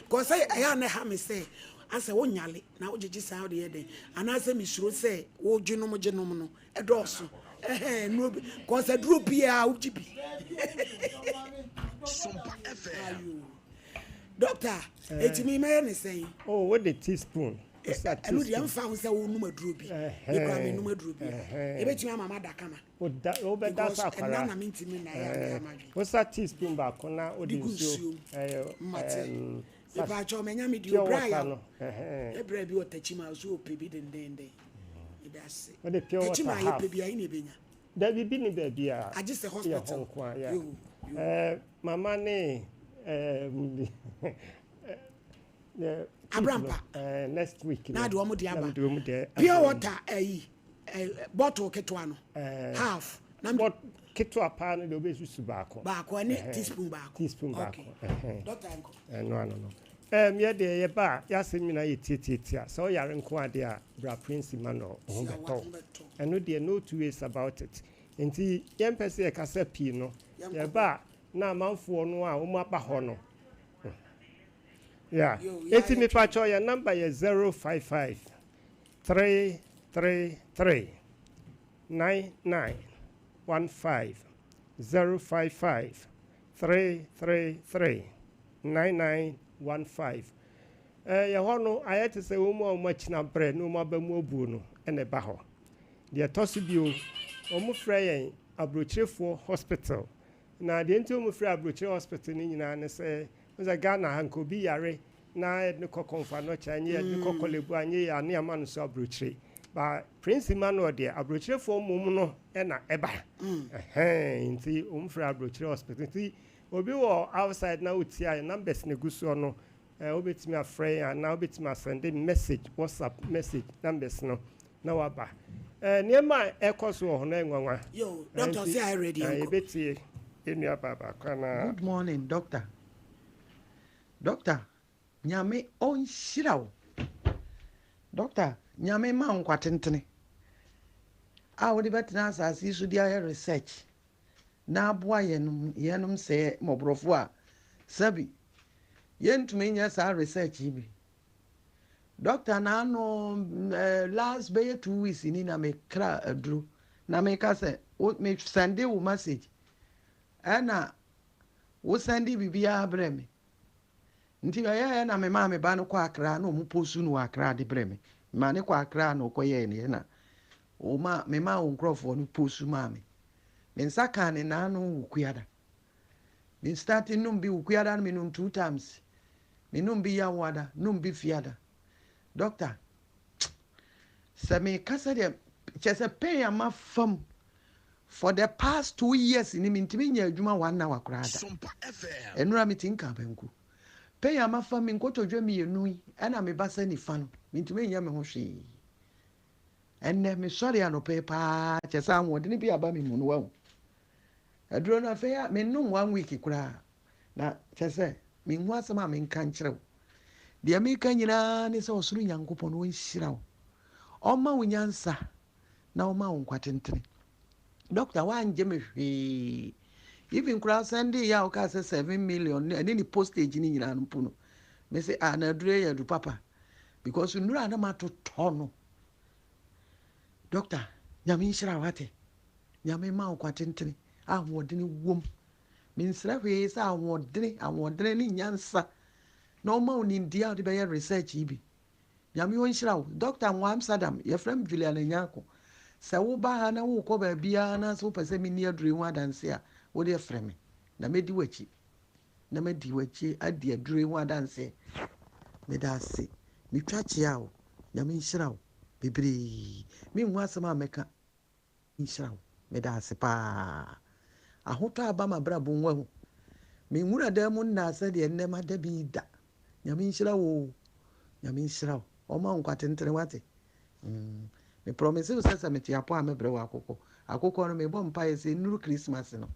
ko say aya na ha me say ase wo nyale na wo jiji sa ade de ana se mi suro say wo ginom no edoso no cause aduro bia wo jibi Sompa FM. Doctor etimi me ne say oh what the teaspoon elu de amfa ho say wo num aduro bi e kwa me num aduro bi e betimi mama da kana o be da sa kwara na mintimi na ya ma o sa teaspoon ba kona o di nsuo e ba cho me nya me di obra ya e bra bi o tachi ma so opebi dendende e da se o de pure water tachi ma ye pebi ayi na benya da bi ni ba bia I just a hospital mama ne Abrampa next week na do mo di aba pure water bottle ketwa no half na ketwa pa no de obesusu baako ne teaspoon baako doctor enko no me de ye ba ya semina ye tietia so yare nko ade a bra prince Emmanuel ho beto eno de no two ways about it enti yem pese e kasa pi no ye ba na manfo no a omu aba ho no yeah eti me pa cho your number is 055 333 9915 055 333 9915 ye hono ayete se wo mu a mo china bre no mo ba mu obu no ene ba ho de tosibio o mu frɛ yɛn abrochirefo hospital na de nti o mu frɛ abrochire hospital ni nyina ne se nza Ghana hanko bi yare na ne kokonfa no cha nye ne kokolebu anye ya ne ama no so abrochire ba Prince Emmanuel de abrochirefo mum no na eba nti o mu frɛ abrochire hospital nti obi wo outside na utia numbers ne guso no wobɛtumi afrɛ yɛn anaa wobɛtumi asɛnde message WhatsApp message numbers no na waba nneɛma a ɛkɔ so wɔ hɔ no nwanwa yo doctor say I ready yɛbɛtie yɛnnua baako na good morning doctor nyame ɔnhyira wo doctor nyame ma nkwatentene a wode bɛtena asase yi so de ayɛ research na aboa yɛnom sɛ mmɔborɔfo a sabi yɛntumi nyɛ saa research yi bi doctor na ano last bɛyɛ 2 weeks ni na mekra aduro na meka sɛ me sende wo message ɛna wo sende biribiara brɛ me nti ɔyɛ na me maa me ba no kɔ akra na ɔmo posu no wɔ akra de brɛ me ma ne kɔ akra na ɔkɔyɛɛ ne na me maa wo nkurɔfoɔ no posu maa me me nsa ka ne naa no wo kuada me start num bi wo kuada no me num 2 times me num bi yawada num bi fiada doctor sɛ me kasa de kyɛ sɛ pain ama fam for the past 2 years ni me ntimi nya adwuma 1 hour koraa da enura me tinka banku pain ama fam me nkotodwa me yenu yi ɛna me basa ni fa no me ntimi nya me ho hwee ɛnɛ me sɔre anɔpɛ paa kyɛ sɛ ahoɔden bi aba me mu no wahu aduro no afei me num 1 week koraa na kyɛ sɛ me hu asɛm a menka nkyerɛ wo deɛ meka nyinaa ne sɛ ɔsoro nyankopɔn no ɔnhyira wo ɔma wo nyansa na ɔma wo nkwatentene doctor wangye me hwee even koraa sɛnde yɛ a woka sɛ 7 million ɛne ne postage ne nyinaa no mpo no me sɛ na aduro yɛ adu papa because nnura na matotɔ no doctor nyame nhyira wate nyame ma wo nkwatentene ahoɔdene wom mensrɛ hwee sɛ ahoɔdene ne nyansa na ɔma wo nimdeɛ a wode bɛyɛ research yi bi nyame ɔnhyira wo doctor wɔ Amsterdam yɛfrɛ m Julian Nyako sɛ woba ha na wokɔ baabiara na sɛ wopɛ sɛ menni aduro ho adanse a wode frɛ me na mɛdi w'akyi adi aduro ho adanse meda ase metwa kyea wo nyame nhyira wo bebree menhu asɛm a mɛka nhyira wo meda ase paa ahotɔ aba ma brabo nwahu menwura da mu nna sɛdeɛ nnɛma da bi da nyame nhyira wo ɔma wo nkwatentene wate me promise wo sɛ mete apo a mɛbrɛ wɔ akokɔ no mebɔ mpaeɛ sɛ nnuru Christmas no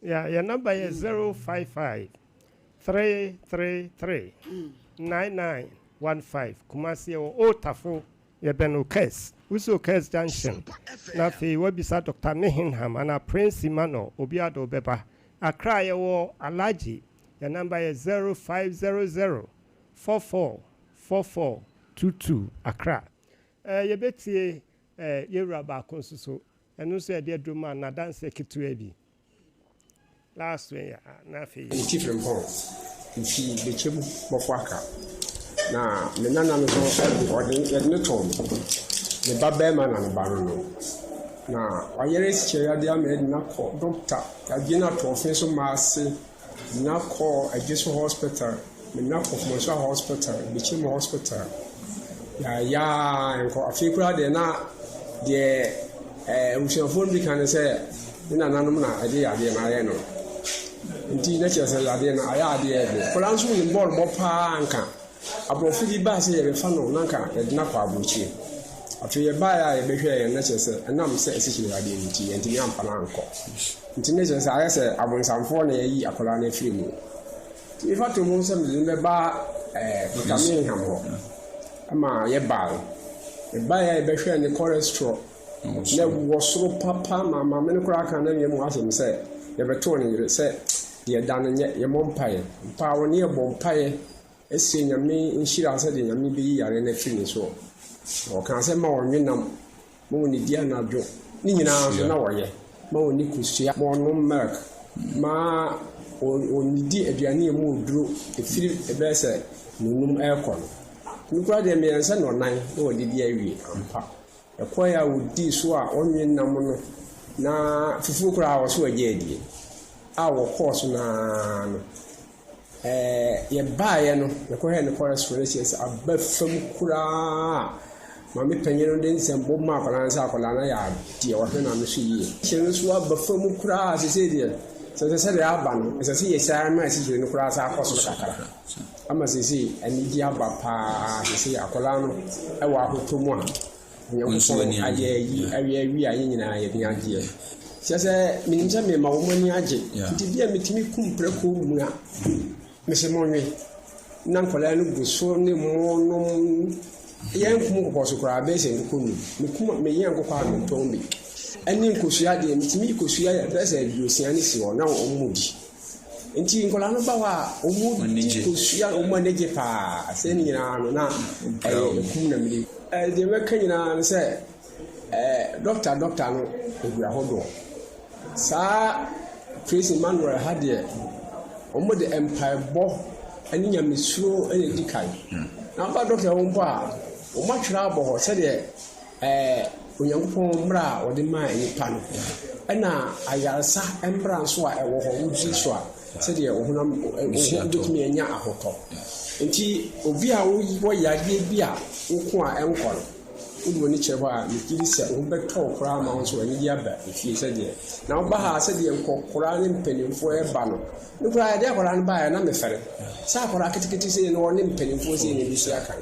your number is 055 333 9915 Kumasi o Tafo yɛbɛn Okes wusi Okes junction na afei wabisa Dr. Mehinham ana Prince Emmanuel obi ado bɛba Accra yɛwɔ Alaji your number is 0500 444422 Accra yɛbɛtie yɛwura baako nso so ɛno nso yɛde adoma na dance ketewa bi last way na afei different points nti bekyem bɔfo aka na me nana no so ɔde ne tɔn ne ba bɛrima na ne ba no na wayere sikyɛ yade ama ɛde na kɔ doctor yade na tɔɔfe so ma ase na kɔ Agyeso hospital na kɔ Commercial hospital bekyem hospital ya nkɔ afei kura de na deɛ usuafo bi kan sɛ ne nananom na ɛde yade na ayɛ no nti na kyerɛ sɛ yade na ayɛ adeɛ ɛde kɔla nso ne bɔɔl bɔ paa nka aborɔfo bi baa sɛ yɛbɛfa no nanka yɛde na kɔ aborɔkyie afei yɛbaa a yɛbɛhwɛ yɛn na kyerɛ sɛ ɛnam sɛ ɛsikyere adeɛ no nti yɛntumi amfa no ankɔ nti na kyerɛ sɛ ayɛ sɛ abonsamfoɔ na yɛyi akɔla no afiri mu nti mefa to mu sɛ mede bɛba Mehinham hɔ ama yɛbaa yɛ yɛbɛhwɛ ne cholesterol na wɔ soro papa ma maame no koraa ka na yɛ mu asɛm sɛ yɛbɛtoo ne yere sɛ yɛda no nyɛ yɛmmɔ mpaeɛ mpaa wɔ ne yɛbɔ mpaeɛ ɛsie nyame nhyira sɛdeɛ nyame bɛyi yare no afiri ne soɔ ɔka sɛ ma ɔnwe nam ma wɔ ne di anadwo ne nyinaa nso na wɔyɛ ma wɔ ne kosua ma ɔnom milk ma ɔnidi aduane a mu ɔduro ɛfiri ɛbɛyɛ sɛ nonum ɛrekɔ no nokora deɛ mmiɛnsa na ɔnan na wɔde di awie ampa ɛkɔɛ a wɔdii so a ɔnwe nam no na fufuo koraa wɔ so agye adie a wɔkɔɔ so naa no yɛbaeɛ no yɛkɔhɛ ne cholesterol kyerɛ sɛ aba fam koraa maame panyin no de nsɛm bɔ mu akwadaa no sɛ akwadaa no yɛ adeɛ wɔhwɛ na no so yie kyerɛ no so aba fam koraa sɛ deɛ sɛ de aba no ɛsɛ sɛ yɛ saa ma ɛsi no koraa saa akɔ so kakra ama sɛsi anigye aba paa sɛsi akɔla no ɛwɔ ahotɔ mu a Nyankopɔn ayɛ yi awie a nyinaa yɛ de agye sɛ menim sɛ mema wo mani agye nti bia metumi kum prɛko mu a mese monwe na nkɔla no gu so ne mo nom yɛn kum kokɔ so koraa bɛsɛ no kɔnu mekum meyɛ nkokɔ a mentɔn bi ɛne nkosua deɛ metumi kosua yɛ bɛsɛ aduosia ne si hɔ na ɔmo di nti nkɔla no ba hɔ a ɔmo di kosua ɔmo anagye paa sɛ ne nyinaa no na ɛkum na mmiri deɛ mɛka nyinaa no sɛ dɔkta no ɛwura hɔ doɔ saa Praise Emmanuel ha deɛ ɔmo de mpaebɔ ɛne nyamesuro ɛna di kan na aba dɔkta wɔn mpo a ɔmo atwerɛ abɔ hɔ sɛdeɛ Onyankopɔn mmra a wɔde maa nipa no ɛna ayaresa mmra nso a ɛwɔ hɔ wogye so a sɛdeɛ ɔhonam wobɛtumi anya ahotɔ nti obi a wɔyɛ adeɛ bi a woko a ɛnkɔ no wode w'ani kyerɛ hɔ a megyiri sɛ wobɛtɔ koraa ma wo nso w'ani gye aba ɛfie sɛdeɛ na woba ha sɛdeɛ nkɔkoraa ne mpanimfoɔ ɛba no ne koraa yɛde akɔraa no baeɛ na mefɛre sɛ akɔraa ketekete sei no wɔne mpanimfoɔ sei ne bi so aka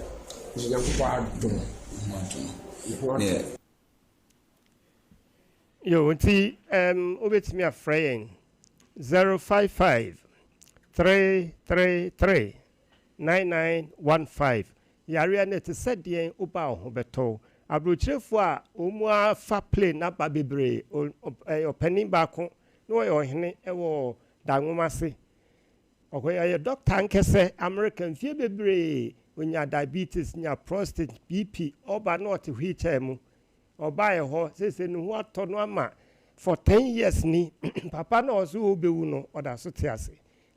nso Nyankopɔn adom yo nti obetimi afrɛ yɛn 055-333-9915 yare na te sɛ deɛ woba wo ho bɛtɔ aburokyerefo a ɔmu afa plane aba bebree ɔpanin baako na ɔyɛ ɔhene ɛwɔ danwoma se ɔyɛ doctor nkɛsɛ American fie bebree onya diabetes nya prostate BP ɔba na ɔte wheelchair mu ɔba yɛ hɔ sese ne ho atɔ no ama for 10 years ni papa na ɔso obewu no ɔda so te ase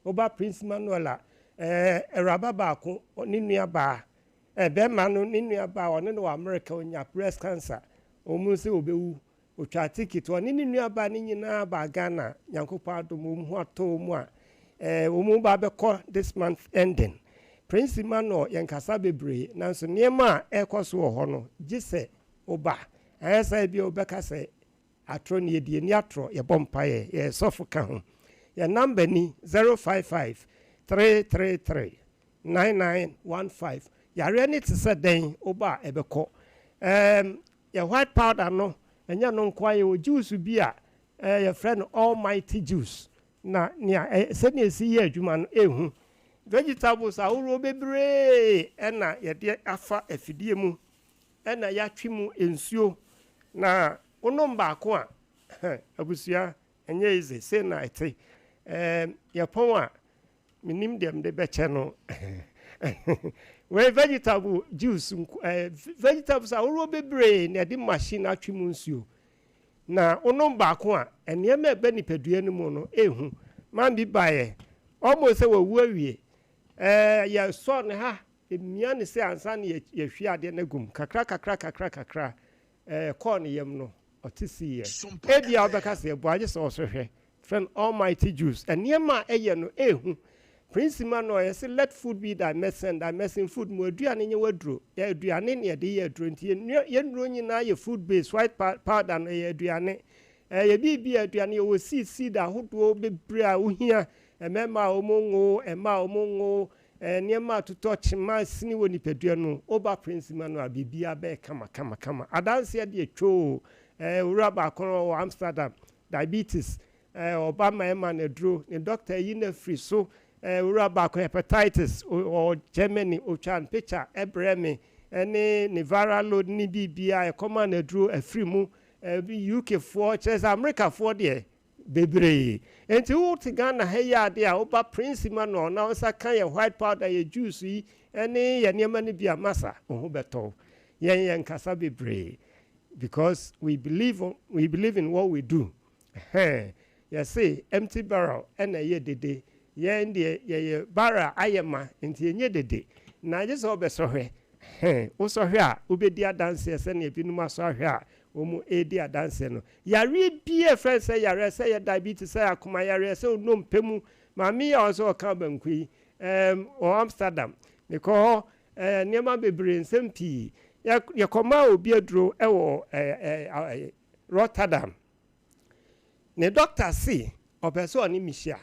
ɔba Prince Manuel a ɛwuraba baako ne nua baa bɛrima no ne nua baa ɔne no wɔ America onya breast cancer ɔmu sɛ obewu otwa ticket ɔne ne nua baa ne nyinaa ba Ghana Nyankopɔn adom ɔmu ho atɔ mu a ɔmu ba bɛkɔ this month ending Prince Manuel yɛnkasa bebree nanso nneɛma a ɛkɔ so wɔ hɔ no gye sɛ ɔba ayɛsɛ bi obɛka sɛ atro ne yɛdie ni atro yɛbɔ mpaeɛ yɛ sɔfo ka ho yɛ number ni 055-333-9915 yare ne te sɛ dɛn ɔba ɛbɛkɔ yɛ white powder no ɛnyɛ no nko ayɛ wɔ juice bi a yɛfrɛ no almighty juice na nea sɛnea ɛsi yɛ adwuma no ɛhu vegetables ahorow bebree ɛna yɛde afa afidie mu ɛna yɛatwe mu nsuo na wonom baako a abusua ɛnyɛ easy say na ɛte yɛpɔn a menim deɛ mde bɛkyɛ no we vegetable juice vegetables ahorow bebree na yɛde machine atwe mu nsuo na wonom baako a ɛnneɛma ɛbɛ nipadua no mu no ɛhu man bi baeɛ almost sɛ wɔwu awie yɛsɔ ne ha emia ne sɛ ansa ne yɛhwie adeɛ no gum kakra kɔɔ ne yam no ɔte si yɛ ebia wobɛka sɛ ɛboagye sɛ ɔsohwɛ friend almighty juice nneɛma a ɛyɛ no ɛhu Prince Emmanuel yɛsɛ let food be thy medicine food mu aduane nyɛ waduro yɛ aduane ne yɛde yɛ aduro nti yɛnnuro nyinaa yɛ food based white powder no yɛ aduane yɛbiribi aduane yɛwɔ seed ahodoɔ bebree a wohia ɛmɛma a ɔmo ngo ɛma a ɔmo ngo nneɛma atotɔ kyema sini wɔ nipadua no oba Prince Emmanuel bibia bɛɛ kama adanseɛ deɛ twoo wura baako wɔ Amsterdam diabetes ɔba ma ɛma ne duro ne doctor yi na firi so wura baako hepatitis or Germany otwan picture ɛbrɛ me ɛne ne viral load ne bibia ɛkɔma ne duro afiri mu UK foɔ kyerɛ sɛ America foɔ deɛ bebree enti wote Ghana ha yi ade a woba Prince Emmanuel na wosa ka yɛ white powder yɛ juice yi ɛne yɛ nneɛma no bi a masa ho bɛtɔ yɛn nkasa bebree because we believe in what we do yɛse empty barrel ɛna yɛ dede yɛn deɛ yɛyɛ barrel ayɛ ma nti yɛnyɛ dede na gye sɛ wobɛsɔhwɛ wosɔhwɛ a wobɛdi adanseɛ sɛnea binom asɔhwɛ a omu edi adanse no yare bie friend say yare say ya diabetes say akoma yare say onom pemu mami ya also ka banku yi o Amsterdam because niema bebre nsem pii ya koma obi aduro ewo Rotterdam ne doctor say opeso oni mishia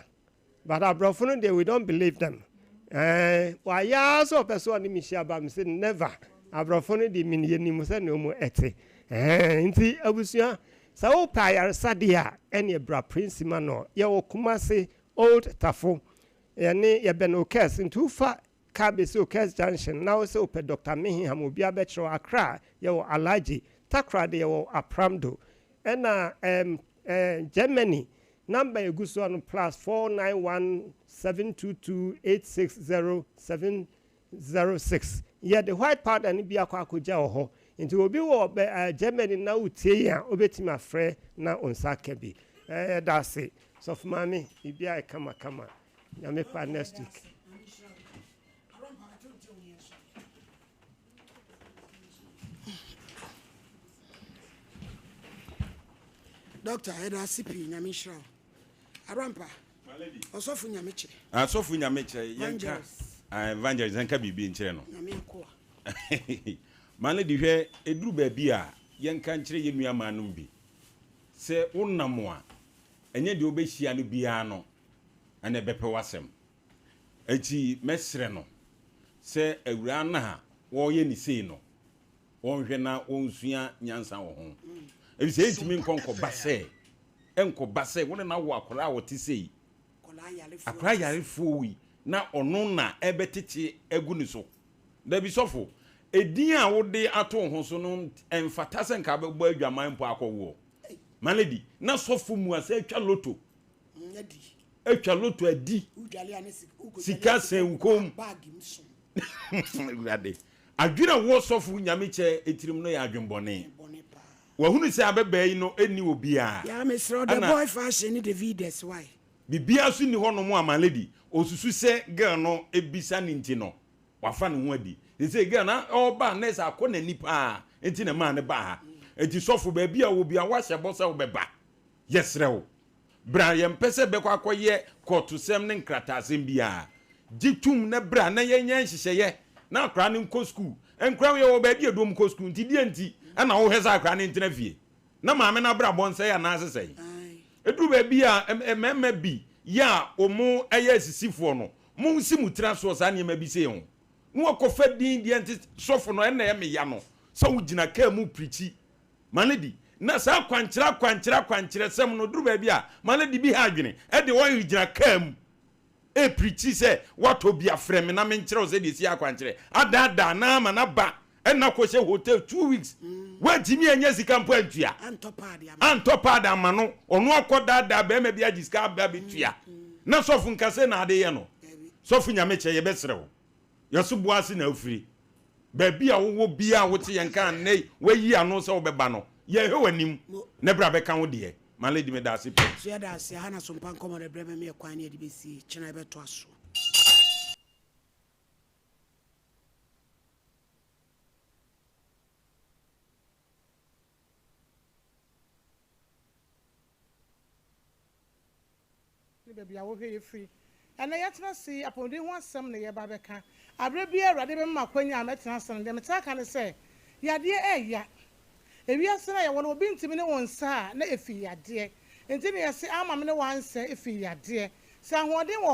but abrofo no we don't believe them why ya so opeso oni mishia ba me say never abrofo no de min yenim say no mu ete nti abusua sa wo pa yaresa de a ene bra principal no ye wo Kumasi old tafo ene ye beno kes nti fa Kabesi Okes Junction now so pe Dr. Meham obi abetro Accra ye wo Alaji Takra de ye wo Apramdo ena Germany number eguso on +4917228600706 ye the white powder ni bia kwa akoja ho nti obi wo Germany na utie ya obetimi afre na onsaka bi that's it so for mami ibia kama ya me pa next week. Doctor Eda Sipi Nyamishra. Arampa. Malady. Osofu Nyamiche. Asofu Nyamiche yanka. Evangelist yanka bibi nkyere no. Nyameko. Malady hwe eduru ba bi a yanka nkyere yenua manum bi. Se wonamo a enye de obehia no bia no ane bepe wasem. Echi mesre no. Se awura na ha wo ye ni sei no. Wonhwe na wonsua nyansa wo ho. Ebi se entimi nkonko base wona na wo akora wote sei akora yarefo wi na ono na ebetete egu ni so da bi sofo edin a wode ato ho so no emfata se nka bebo adwaman mpo akọwo maledi na sofo mu ase atwa loto adi sika senkom grade adwira wo sofo Nyamiche etirim no ya adwenbone wahunu se abebe yi no eni obia ya mesro the boy fashion ni Davides why bibia su ni hono mu amaledi osusu se girl no ebisa ni nti no wafa ne ho adi se girl na oba nurse akona nipa enti na ma ne ba ha enti sofo ba bia wo bia wa hye bosa wo beba yesrewo bra ye mpese be kwa akoye kotu sem ne nkrata asem bia gitum ne bra na ye nyan hyehyeye na akra ne nko school enkra ye wo ba bia dom ko school nti die nti ana wo heza akra ne ntena fie na maame na bra bon se ya na asese eduru ba bia emema bi ya omo eye sisifo no mo nsi mutra so sa ne ma bi se ho no akofa din die nti sofo no ena ye me ya no so wo gina ka mu prichi manedi na sa kwankyera sem no duru ba bia manedi bi ha adwene e de wo gina ka mu e prichi se wato bia frem na me nkyerɛ se de si akwankyere adada na ma na ba ena ko se hotel 2 weeks wantimi anya sika mpo antua antopa ama no ono akoda da ba ma bia jiska ba betua na sofu nkase na ade ye no sofu Nyamiche ye besrewo yeso boase na ofiri ba bia wo bia wo te yenka nei wayi ano se wo beba no ye hewanim na bra beka wo de maledi me da se pe so ya da se hana Sompa Nkomo de breme me kwan ne de besi china beto aso baby awo hwe free ana yatena si apondi ho asem ne ye ba beka abre bia awrade be makwanya ametena asem de metaka ne se yade eya ewiase na ye wono obi ntimi ne wonsa na efi yade enti ne yese ama me ne wansa efi yade sa hoden